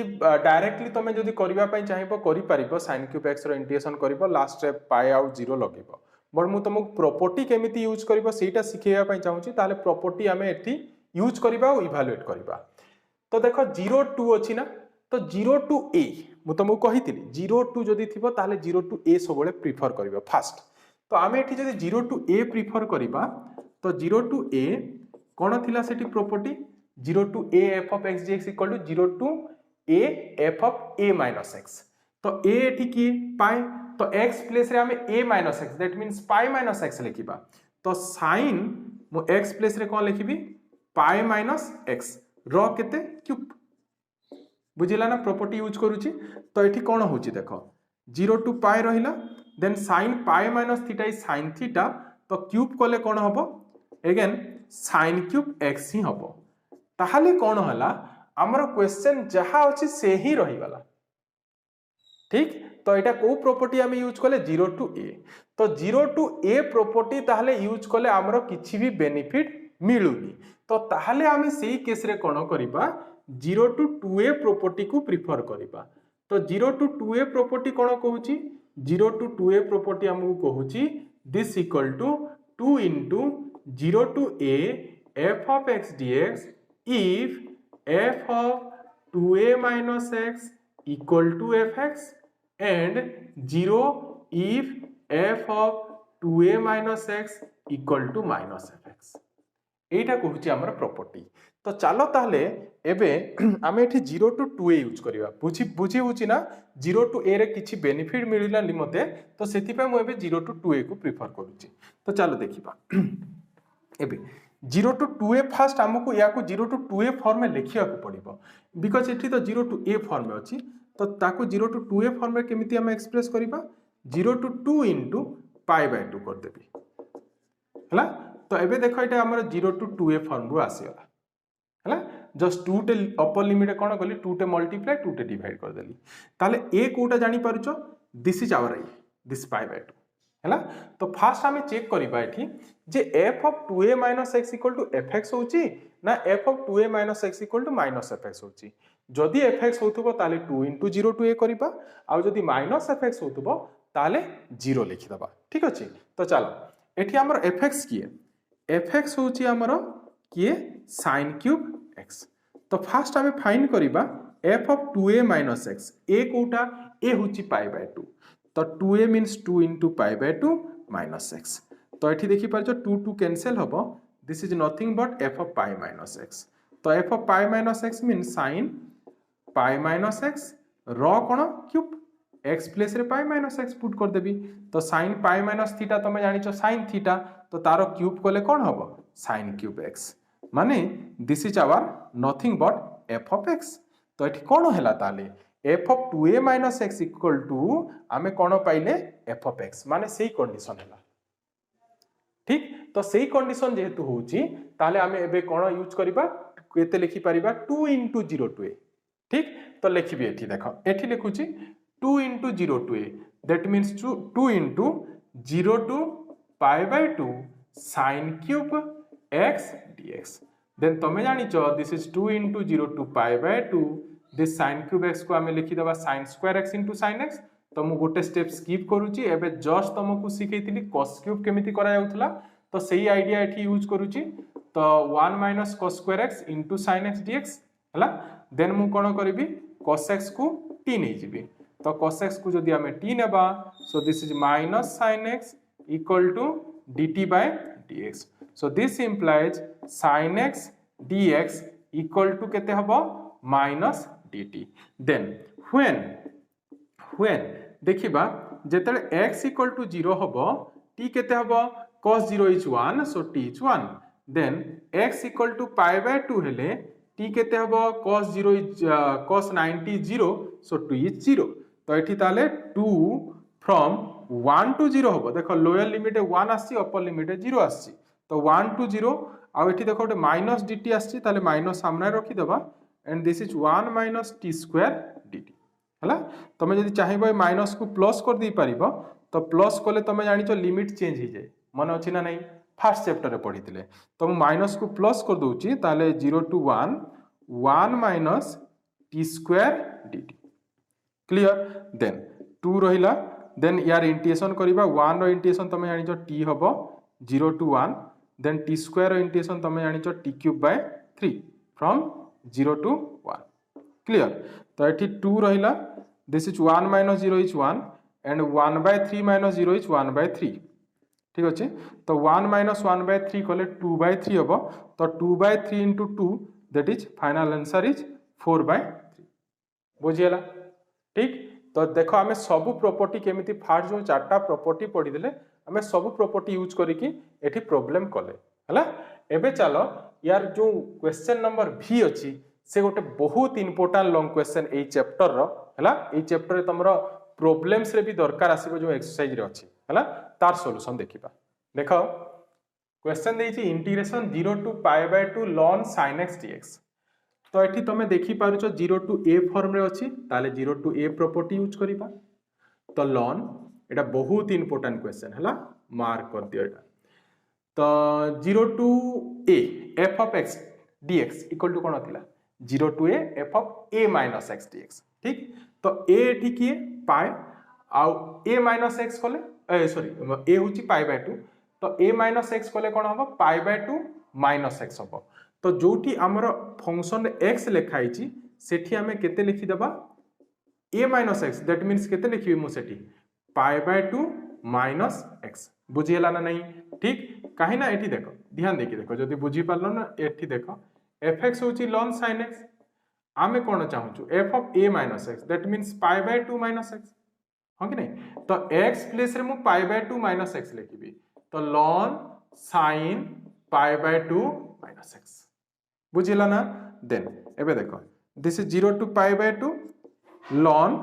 डायरेक्टली तमे जदि करिबा पई चाहिबो करि परिबो sin cube x रो इंटीग्रेशन करिबो लास्ट रे π आउ 0 लगेबो बट मु तुमको प्रॉपर्टी केमिति यूज करिबो सेटा सिखेया पई चाहूची ताले प्रॉपर्टी आमे एठी यूज करिबा और इवैल्यूएट करिबा तो देखो 0 2 अछि ना तो 0 to a मु तुमको कहितली 0 2 जदि थिबो ताले 0 to a सबले प्रिफर करिबो फास्ट तो आमे एठी जदि 0 to a प्रिफर करिबा तो 0 to a कोन थिला सेठी property 0 to a f of x dx equal to 0 to a f of a minus x तो a एठी की पाई तो x प्लेस रे हमें a minus x that means pi minus x लिखिबा तो sin मु x प्लेस रे कोन लिखिबी पाई minus x रो केते क्यूब बुझिला ना प्रॉपर्टी यूज करूची तो एठी कोन होची देखो 0 to π रहिला देन sin π minus थीटा इज sin थीटा तो क्यूब कोले कोन हबो अगेन sin क्यूब x ही हबो ताहाले कोन हला हमर क्वेश्चन जहा अछि से ही रहि गला ठीक तो एटा को प्रॉपर्टी हम यूज करले 0 to a तो 0 to a प्रॉपर्टी ताहाले यूज करले हमर किछि भी बेनिफिट मिलुनी तो ताहाले हम सेही केस रे कोन करिबा 0 to 2a प्रॉपर्टी को प्रिफर करिबा तो 0 to 2a प्रॉपर्टी कोन कहूची 0 to 2a प्रॉपर्टी हमहु कहूची this equal to 2 into 0 to a f of x dx if f of 2a minus x equal to fx and 0 if f of 2a minus x equal to minus fx एटा कहूची हमर प्रॉपर्टी तो चलो ताहले एबे आमे एठी 0 to 2a यूज करिवा बुझी होची ना 0 to a रे किछि बेनिफिट मिलिला निमते तो सेति पे मु एबे 0 to 2a को प्रिफर करूची तो चलो देखिबा एबे 0 to 2a फास्ट हमको या को 0 to 2a फॉर्म में लिखिया को पड़िबो बिकॉज़ एठी तो 0 to a फॉर्म में अछि तो ताको 0 to 2a फॉर्म में केमिति हम एक्सप्रेस करिबा 0 to 2 into π/2 कर देबी हला तो एबे देखो एटा हमर 0 to 2a फॉर्म रु आसीला हला जस्ट 2 टे अपर लिमिट कोन कली 2 टे मल्टीप्लाई 2 टे डिवाइड कर देली ताले a कोटा जानि पारुचो this is our I this π/2 हला तो फास्ट हमें चेक करिबा एठी जे f of 2a minus x equal to fx होची ना f of 2a minus x equal to minus fx होची जदि fx होतबो ताले 2 into 0 to a करिबा आ जदि minus fx होतबो ताले 0 लिखि दबा ठीक अछि तो चलो एठी हमर fx किए fx होची हमर किए sin cube x तो फास्ट हमें फाइंड करिबा f of 2a minus x a कोटा a होची π/2 तो 2a means 2 into π/2 minus x तो एठी देखि परछो 2 2 कैंसिल हबो this is nothing but f of π minus x तो f of π minus x means sin π minus x row cone cube x place रे π minus x पुट कर देबी तो sin π minus थीटा तमे जानिचो sin थीटा तो तारो क्यूब कोले कोन हबो sin क्यूब x माने this is our nothing but f of x तो एठी कोन हैला ताले f of 2a minus x equal to आमे कोन पाइले f of x माने सेही कंडीशन हैला ठीक तो सही कंडीशन जेहेतु होउची ताले आमे एबे कोन यूज करिबा केते लिखि परिबा 2 into 0 to a ठीक तो लिखिबे एठी देखो एठी लिखुची 2 into 0 to a that means 2 into 0 to pi by 2 sin cube x dx then तमे जानि छ this is 2 into 0 to pi by 2 this sin cube x को आमे लिखि दबा sin square x into sin x तो मु गोटे स्टेप स्किप करूची एबे जस्ट तुमको सिखैतिली cos cube केमिति करा जाउथला तो सही आइडिया एठी यूज करूची तो 1 minus cos square x into sin x dx हला देन मु कोन करबी cos x को t नै जिबी तो cos x को जदि हमें t नेबा so this is minus sin x equal to dt by dx so this implies sin x dx equal to केते हबो minus dt then when देखिबा जेतले x equal to 0 हबो t केते हबो cos 0 is 1 so t is 1 then x equal to pi by 2 हेले t केते हबो cos 0 is cos 90 is 0 so 2 is 0 तो एठी ताले 2 from 1 to 0 हबो देखो लोअर लिमिट 1 आसी अपर लिमिट 0 आसी तो 1 to 0 आ एठी देखो गोटे माइनस dt आसी ताले माइनस सामने रखि देबा and this is 1 minus t square dt हला तमे जदि चाहिबो माइनस को प्लस कर दी परिबो तो प्लस कोले तमे जानि छ लिमिट चेंज हो जाय मन अछि ना नहीं फर्स्ट चैप्टर रे पढिथिले तो मु माइनस को प्लस कर दोउची ताले 0 to 1 1 minus t square dt clear then 2 रहिला देन यार इंटीग्रेशन करिबा 1 रो इंटीग्रेशन तमे जानि छ t हबो 0 to 1 देन t square रो इंटीग्रेशन तमे जानि छ t cube by 3 from 0 to 1 clear तो एठी 2 रहिला this is 1 minus 0 is 1 and 1 by 3 minus 0 is 1 by 3 ठीक अछि तो 1 minus 1 by 3 कले 2 by 3 हबो तो 2 by 3 into 2 that is final answer is 4 by 3 बुझियला ठीक तो देखो हमें सब प्रॉपर्टी केमिति फास्ट जो चारटा प्रॉपर्टी पढि देले हमें सब प्रॉपर्टी यूज करिकि एठी प्रॉब्लम कले हला एबे चलो यार जो क्वेश्चन नंबर भी अछि से गोटे बहुत इंपोर्टेंट लॉन्ग क्वेश्चन ए चैप्टर रो हला ए चैप्टर रे तमरो प्रॉब्लम्स रे भी दरकार आसीबो जो एक्सरसाइज रे अछि हला तार सॉल्यूशन देखिबा देखो क्वेश्चन देछि integration 0 to pi by 2 ln sin x dx तो एठी तमे देखि पारुछो 0 to a फॉर्म रे अछि ताले 0 to a प्रॉपर्टी यूज करिबा तो ln एटा बहुत इंपोर्टेंट क्वेश्चन हला मार्क कर दियो एटा तो 0 to a f of x dx equal to कोन थिला 0 to a f of a minus x dx ठीक तो a एठी की पाई आउ a minus x कोले सॉरी a होची पाई बाय 2 तो a minus x कोले कोन हबो पाई बाय 2 minus x हबो तो जोठी हमर फंक्शन x लिखाई छी सेठी हमें केते लिखि दबा a minus x that means केते लिखिबे मु सेठी पाई बाय 2 minus x बुझियला ना नहीं ठीक काहे ना एठी देखो ध्यान देके देखो जदी बुझी पारलो ना एठी देखो fx होची ln sin x आमे कोन चाहू छु f of a minus x that means pi by 2 minus x हां कि नहीं तो x प्लेस रे मु पाई बाय 2 minus x लिखिबी तो ln sin pi by 2 minus x बुझिला ना देन एबे देखो this is 0 to pi by 2 ln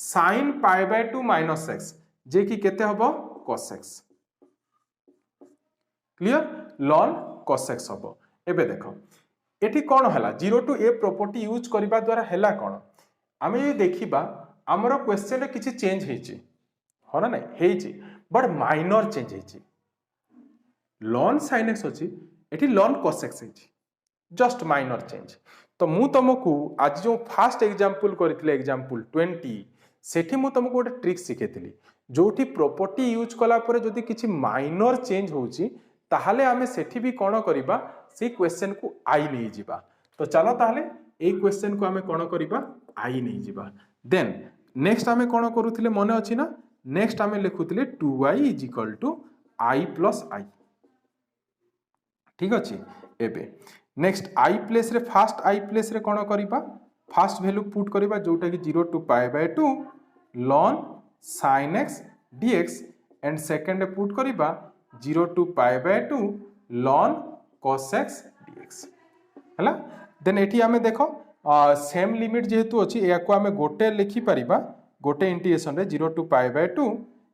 sin pi by 2 minus x जे कि केते हबो cos x clear ln cos x हबो एबे देखो एठी कोन हला 0 to a प्रॉपर्टी यूज करबा द्वारा हला कोन आमे ये देखिबा हमरो क्वेश्चन रे किछि चेंज हेछि हो ना नहीं हेछि बट माइनर चेंज हेछि ln sin x अछि एठी ln cos x हेछि जस्ट माइनर चेंज तो मु तुमको आज जो फास्ट एग्जांपल करथिले एग्जांपल 20 सेठी मु तुमको गोटे ट्रिक सिखेथिली जोठी प्रॉपर्टी यूज कला परे जदी किछि माइनर चेंज होउची ताहाले आमे सेठी भी कोन करिबा से क्वेश्चन को आई नै जिबा तो चलो ताहाले ए क्वेश्चन को आमे कोन करिबा आई नै जिबा देन नेक्स्ट आमे कोन करूथिले मने अछि ना नेक्स्ट आमे लिखुथिले 2y = i + i ठीक अछि एबे नेक्स्ट i प्लेस रे फर्स्ट i प्लेस रे कोन करिबा फर्स्ट वैल्यू पुट करिबा जोटा कि 0 to pi by 2 ln sin x dx and second रे पुट करिबा 0 to pi by 2 ln cos x dx हला देन एठी हमें देखो सेम लिमिट जेहेतु अछि या को हमें गोटे लिखि परिबा गोटे इंटीग्रेशन रे 0 to pi by 2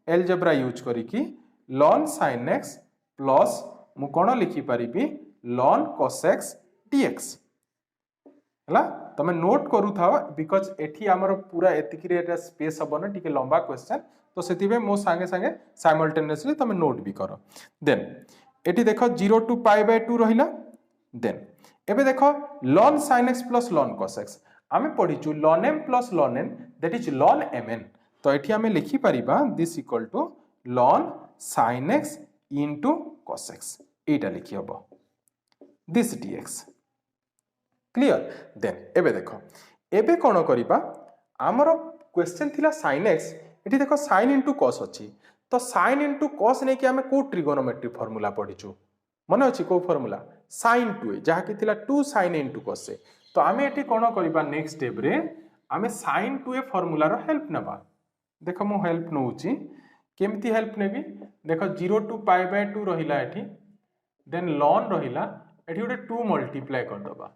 algebra use करी कि ln sin x plus मु कोन लिखि परिबी ln cos x dx हला तमे नोट करू था बिकॉज एठी हमर पूरा एतिकी रे स्पेस हबो न टिके लंबा क्वेश्चन तो सेति बे मो संगे संगे साइमल्टेनियसली तमे नोट भी करो देन एठी देखो 0 टू पाई बाय 2 रहिला देन एबे देखो ln sin x plus ln cos x आमे पढिचु ln m plus ln n that is ln mn तो एठी आमे लिखि परिबा this equal to ln sin x into cos x एटा लिखि हबो दिस dx क्लियर देन एबे देखो एबे कोन करिबा हमरो क्वेश्चन थिला sin x एठी देखो sin into cos अछि तो sin into cos ने कि हमें को ट्रिगोनोमेट्री फार्मूला पढिचु मन अछि को फार्मूला sin 2 जहा कि थिला 2 sin into cos से तो आमे एठी कोन करिबा नेक्स्ट स्टेप रे आमे sin 2 फार्मूला रो हेल्प नबा देखो मो हेल्प नउची केमती हेल्प नेबी देखो 0 टू पाई बाय 2 रहिला एठी देन ln रहिला एठी उडे 2 मल्टीप्लाई कर दबा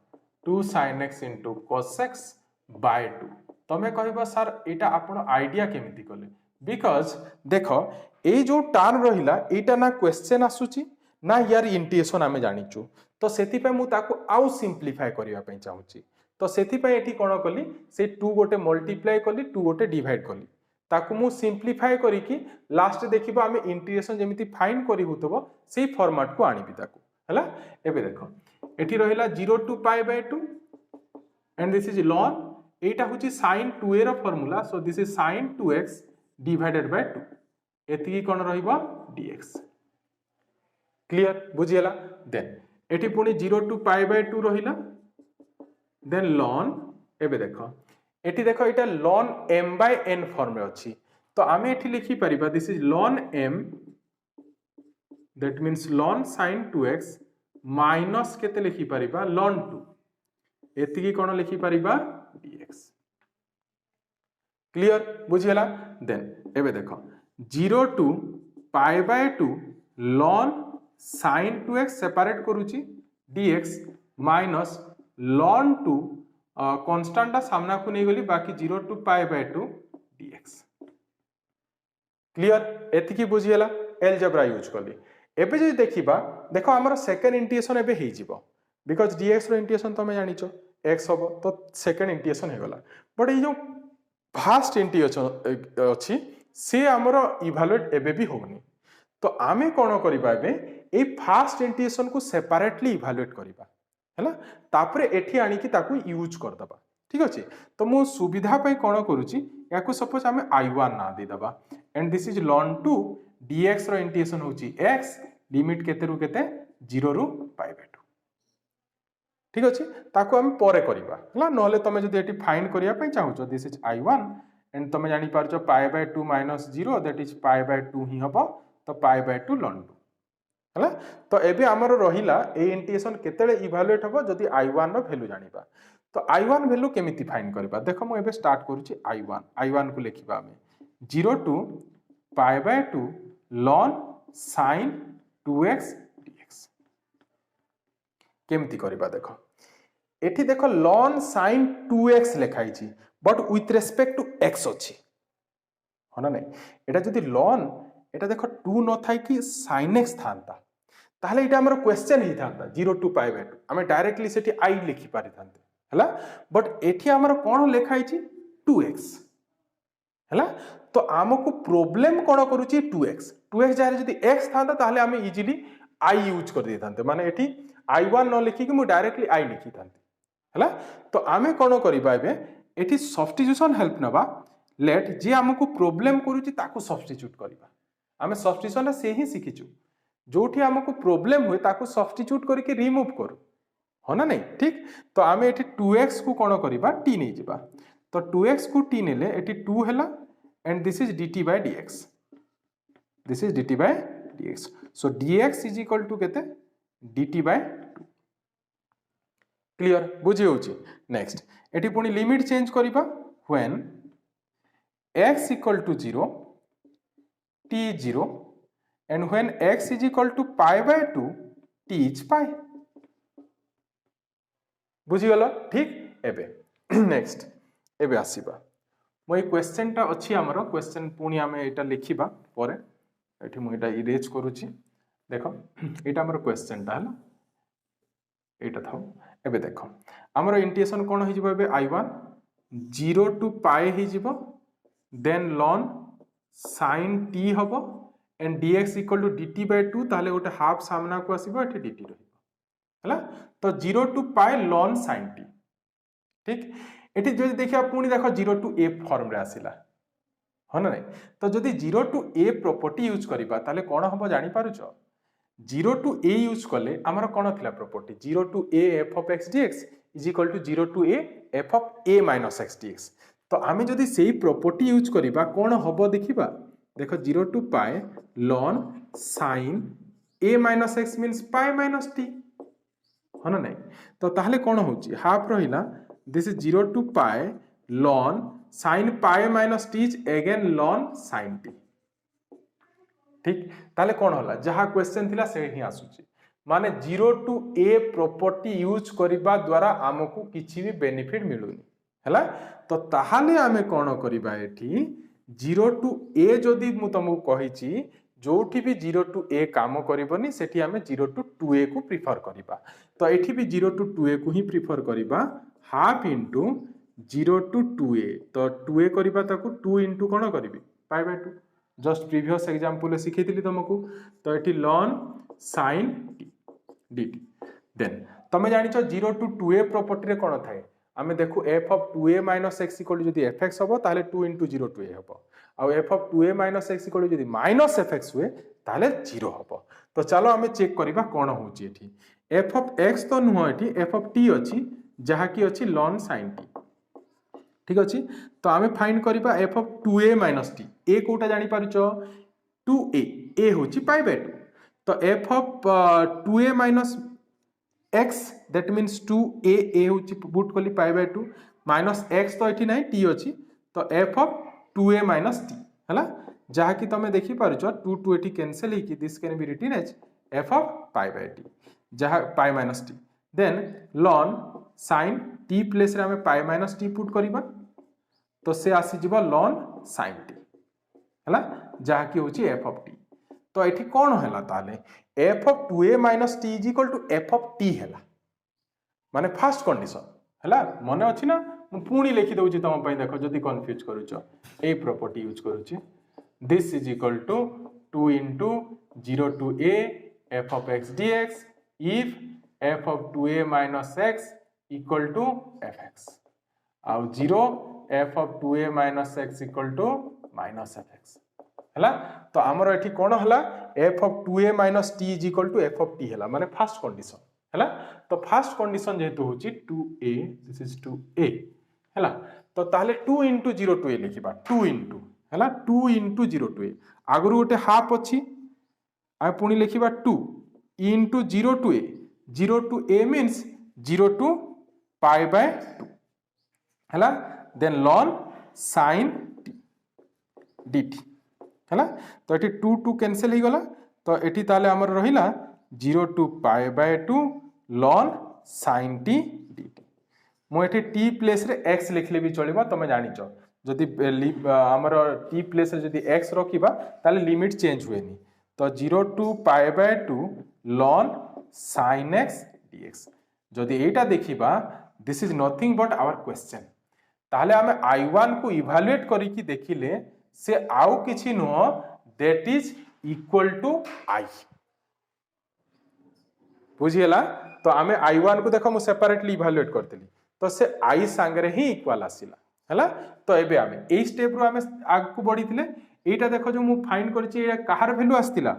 2 sin x into cos x by 2 तमे कहबा सर एटा आपण आईडिया केमिति कले बिकॉज देखो ए जो टर्म रहिला एटा ना क्वेश्चन आसुची ना यार इंटीग्रेशन आमे जानिचु तो सेति पे मु ताको आउ सिंपलीफाई करिया पई चाहूची तो सेति पे एठी कोन कली से 2 गोटे मल्टीप्लाई कली 2 गोटे डिवाइड कली ताको मु सिंपलीफाई करी कि लास्ट देखिबो आमे इंटीग्रेशन जेमिति फाइंड करी हुतबो सेही फॉर्मेट को आनिबी ताको हला एबे देखो एठी रहिला 0 to pi by 2 and this is ln एटा होची sin 2a रो formula so this is sin 2x divided by 2 एति कोन रहिबो dx क्लियर बुझियला देन एठी पुनी 0 टू पाई बाय 2 रहिला देन ln एबे देखो एठी देखो एटा ln m बाय n फॉर्म में अछि तो आमे एठी लिखि परिबा this is ln m that means ln sin 2x minus केते लिखि परिबा ln 2 एति की कोन लिखि परिबा dx क्लियर बुझियला देन एबे देखो 0 to pi by 2 ln sin 2x separate करूची dx माइनस ln 2 कांस्टेंट सामना को नहीं गली बाकी 0 to pi by 2 dx clear एति की बुझियला अलजेब्रा यूज कली एबे जे देखिबा देखो हमर सेकंड इंटीग्रेशन एबे हेइ जिवो बिकॉज़ dx रो इंटीग्रेशन तमे जानिचो x होबो तो सेकंड इंटीग्रेशन हे गला बट ए जो फास्ट इंटीग्रेशन अछि से हमर इवैल्यूएट एबे भी होनी तो आमे कोन करिबा एबे ए फास्ट इंटीग्रेशन को सेपरेटली इवैल्यूएट करिबा हैला तापरे एठी आनी कि ताकू यूज कर दबा ठीक अछि तो मु सुविधा पई कोन करूची याकू सपोज आमे i1 ना दे दबा and this is ln 2 dx रो इंटीग्रेशन होची x लिमिट केते रु केते 0 रु पाई बाय 2 ठीक अछि ताकू हम परे करिबा हला नहले तमे जदी एठी फाइंड करिया पई चाहूचो दिस इज i1 एंड तमे जानि पारचो pi by 2 minus 0 that is pi by 2 ही हबो तो पाई बाय 2 ln 2 हला तो एबे हमर रहिला ए इंटीग्रेशन केतेले इवैल्यूएट हबो जदी i1 रो वैल्यू जानिबा तो i1 वैल्यू केमिति फाइंड करबा देखो मु एबे स्टार्ट करूची i1 को लेखिबा हमें 0 to pi by 2 ln sin 2x dx केमिति करबा देखो एठी देखो ln sin 2x लिखाई छी but with respect to x अछि होना नै एटा जदी ln एटा देखो 2 न थाई कि sin x थांता ताहले एटा हमर क्वेश्चन ही थांता 0 टू पाई बाय 2 हमें डायरेक्टली सेठी i लिखि पारि थांते हला बट एठी हमर कोन लिखाई छी 2x हला तो हमको प्रॉब्लम कोन करूची 2x जारे जदी x थांता ताहले हमें इजीली i यूज कर दे थांते माने एठी i1 न लिखि कि मु डायरेक्टली i लिखि थांते हला तो आमे कोन करिबा एबे एठी सब्स्टिट्यूशन हेल्प नबा लेट जे हमको प्रॉब्लम करूची ताको सब्स्टिट्यूट करिबा आमे सब्स्टिट्यूशन से ही सिखिचु जोठी हमको प्रॉब्लम होय ताको सब्स्टिट्यूट करके रिमूव करू हो ना नहीं ठीक तो आमे एठी 2x को कोन करिबा t नै जिबा तो 2x को t नेले एठी 2 हैला and this is dt by dx this is dt by dx so dx is equal to केते dt by 2 क्लियर बुझी होची नेक्स्ट एठी पुनी लिमिट चेंज करिबा when x equal to 0 t 0 and when x is equal to pi by 2 t is pi बुझी गलो ठीक एबे नेक्स्ट एबे आसीबा मोय क्वेश्चन टा अछि हमरो क्वेश्चन पुनी हमें एटा लिखिबा परे एठी मु एटा इरेज करूची देख यहाँ आम क्वेश्चन टा यहाँ था एबे देख आमर इंटीग्रेशन कौन हो I1 0 टू पाए हो देन लॉन sin t हम and dx equal to dt by 2 ताले गोटे हाफ सामना को आसीबो एठी dt रहिबो तो 0 टू पाए लॉन sin t ठीक एठी जो देखिया पुणी देख 0 टू a फॉर्म रे आसिला हाँ ना नहीं तो जदि 0 टू a प्रॉपर्टी यूज करिबा ताले कोन हम जानि पारुछो 0 टू a यूज कले हमर कोन थिला property 0 to a f of x dx is equal to 0 to a f of a minus x dx तो आमे जदि सेही प्रॉपर्टी यूज करिबा कोन हबो देखिबा देखो 0 टू पाए ln sin a minus x means पाए minus t हाँ ना नहीं तो ताहले कोन होची हाफ रहिला दिस इज 0 टू पाए ln sin पाए minus t is again ln sin t ठीक ताले कोन होला जहा क्वेश्चन थिला से ही आसुची माने 0 टू a प्रॉपर्टी यूज करिबा द्वारा हमकु किछि भी बेनिफिट मिलुनी हला तो ताहाले आमे कोन करिबा एठी 0 टू a जदि मु तुमको कहिची जोठी भी 0 टू a काम करिवनी सेठी आमे 0 टू 2a को प्रिफर करिबा तो एठी भी 0 टू 2a को ही प्रिफर करिबा हाफ इनटू 0 टू 2a तो 2a करिबा ताको 2 इनटू कोन करिवि pi by 2 just previous example सिखैतिली तुमको तो एठी ln sin t dt देन तमे जानिछो 0 टू 2a प्रॉपर्टी रे कोन थाए आमे देखु f of 2a minus x equal to जदि fx हबो ताले 2 into 0 to a हबो आ f of 2a minus x equal to जदि minus fx हुए ताले 0 हबो तो चलो आमे चेक करिबा कोन होची एठी f of x तो नुह एठी f of t अछि जहा की अछि ln sin t ठीक अछि तो आमे फाइंड करिबा f of 2a minus t a कोटा जानि पारुचो 2a a होची पाई बाय 2 तो f of 2a minus x that means 2a होची पुट कोली पाई बाय 2 minus x तो एठी नै t अछि तो f of 2a minus t हला जहा कि तमे देखि पारुचो 2 2 एठी कैंसिल ही कि this can be written as f of pi by t जहा pi minus t then ln sin t place रे हमें pi minus t पुट करिबा तो से आसी जिवो ln sin t हला जहा कि होची f of t तो एठी कोन हला ताले f of 2a minus t is equal to f of t हला माने फर्स्ट कंडीशन हला मने अछि ना मु पुणी लिखि दउची तम पई देखो जदी कंफ्यूज करूचो ए प्रॉपर्टी यूज करूची this is equal to 2 into 0 to a f of x dx if f of 2a minus x equal to fx आउ 0 f of 2a minus x equal to minus fx हला तो हमर एठी कोन हला f of 2a minus t is equal to f of t हला माने फर्स्ट कंडीशन हला तो फर्स्ट कंडीशन जेतु होची 2a दिस इज 2a हला तो ताले 2 into 0 to a लिखिबा 2 into हला 2 into 0 to a आगरु गोटे हाफ अछि आ पुनी लिखिबा 2 into 0 to a means 0 to pi by 2 हला then ln sin t dt हला तो एठी 2 2 कैंसिल ही गला तो एठी ताले हमर रहिला 0 to pi by 2 ln sin t dt मो एठी t प्लेस रे x लिखले भी चलिबा तमे जानिचो जदि हमर t प्लेस रे जदि x रखिबा ताले लिमिट चेंज हुएनी तो 0 to pi by 2 ln sin x dx जदि एटा देखिबा this is nothing but our question ताले हमें I1 को इवैल्यूएट करी कि देखिले से आउ किछि नो that is equal to I बुझियला तो आमे I1 को देखो मु सेपरेटली इवैल्यूएट करतली तो से I संगे ही इक्वल आसीला हला तो एबे आमे ए स्टेप रो आमे आग को बढ़िथिले एटा देखो जो मु फाइंड करछि एटा कहार वैल्यू आस्तिला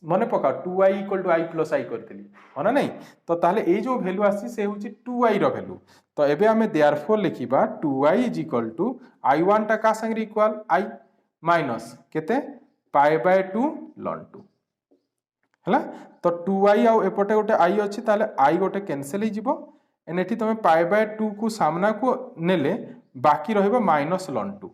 मने पका 2i equal to i plus i करतली होना नहीं तो ताले ए जो वैल्यू आसी से होची 2i रो वैल्यू तो एबे आमे देयरफॉर लिखिबा 2i is equal to I1 टा का संगे इक्वल i माइनस केते pi by 2 ln 2 हला तो 2i आ एपटे गोटे i अछि ताले i गोटे कैंसिल ही जिवो एन एठी तमे pi by 2 को सामना को नेले बाकी रहइबो माइनस ln 2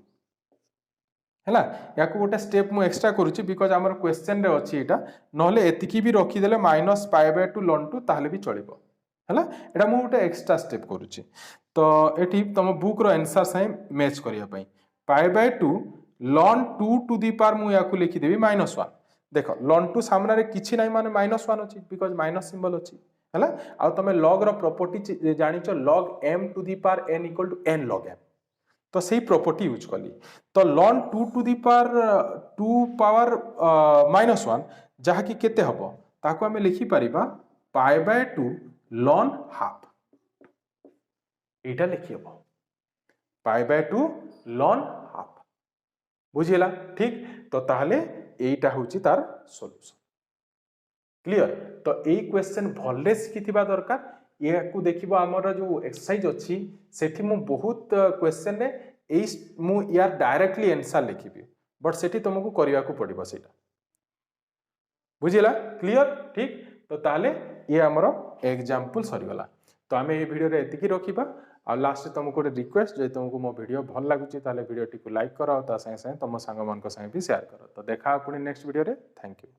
हला या को गोटे स्टेप मु एक्स्ट्रा करूची बिकॉज़ हमर क्वेश्चन रे अछि एटा नहले एतिकी भी रखि देले माइनस pi by 2 ln 2 ताले भी चलिबो हला एटा मु गोटे एक्स्ट्रा स्टेप करूची तो एठी तम बुक रो आंसर सही मैच करिया पई pi by 2 ln 2 to the power मु याकू लिखि देबी -1 देख ln 2 सामने किसी ना माने -1 अच्छी बिकज माइनस सिंबल अच्छी है आ तुम लॉग रो प्रॉपर्टी जानिछ log m to the power n equal to n log m तो सही प्रॉपर्टी यूज कली तो ln 2 टू दी पावर -1 जहा कि केते हबो ताको हमें लिखि परिबा π/2 ln हाफ एटा लिखि हबो π/2 ln हाफ बुझिला ठीक तो ताहले एटा होची तार सॉल्यूशन क्लियर तो एई क्वेश्चन भल्ले शिखिथिबा दरकार याकू देखिबो हमर जो एक्सरसाइज अछि सेठी मु बहुत क्वेश्चन रे एई मु यार डायरेक्टली आंसर लिखिबी बट सेठी तुमको करिया को पड़िबो सेटा बुझिला क्लियर ठीक तो ताहले ये हमर एग्जांपल सरी गला तो आमे ए वीडियो रे एतिकी रखिबा आ लास्ट तुमको रिक्वेस्ट जे तुमको मो वीडियो भल लागुची ताले वीडियो टी को लाइक करो ता संगे संगे तुम सांग मान को संगे भी शेयर करो तो देखा पुनी नेक्स्ट वीडियो रे थैंक यू।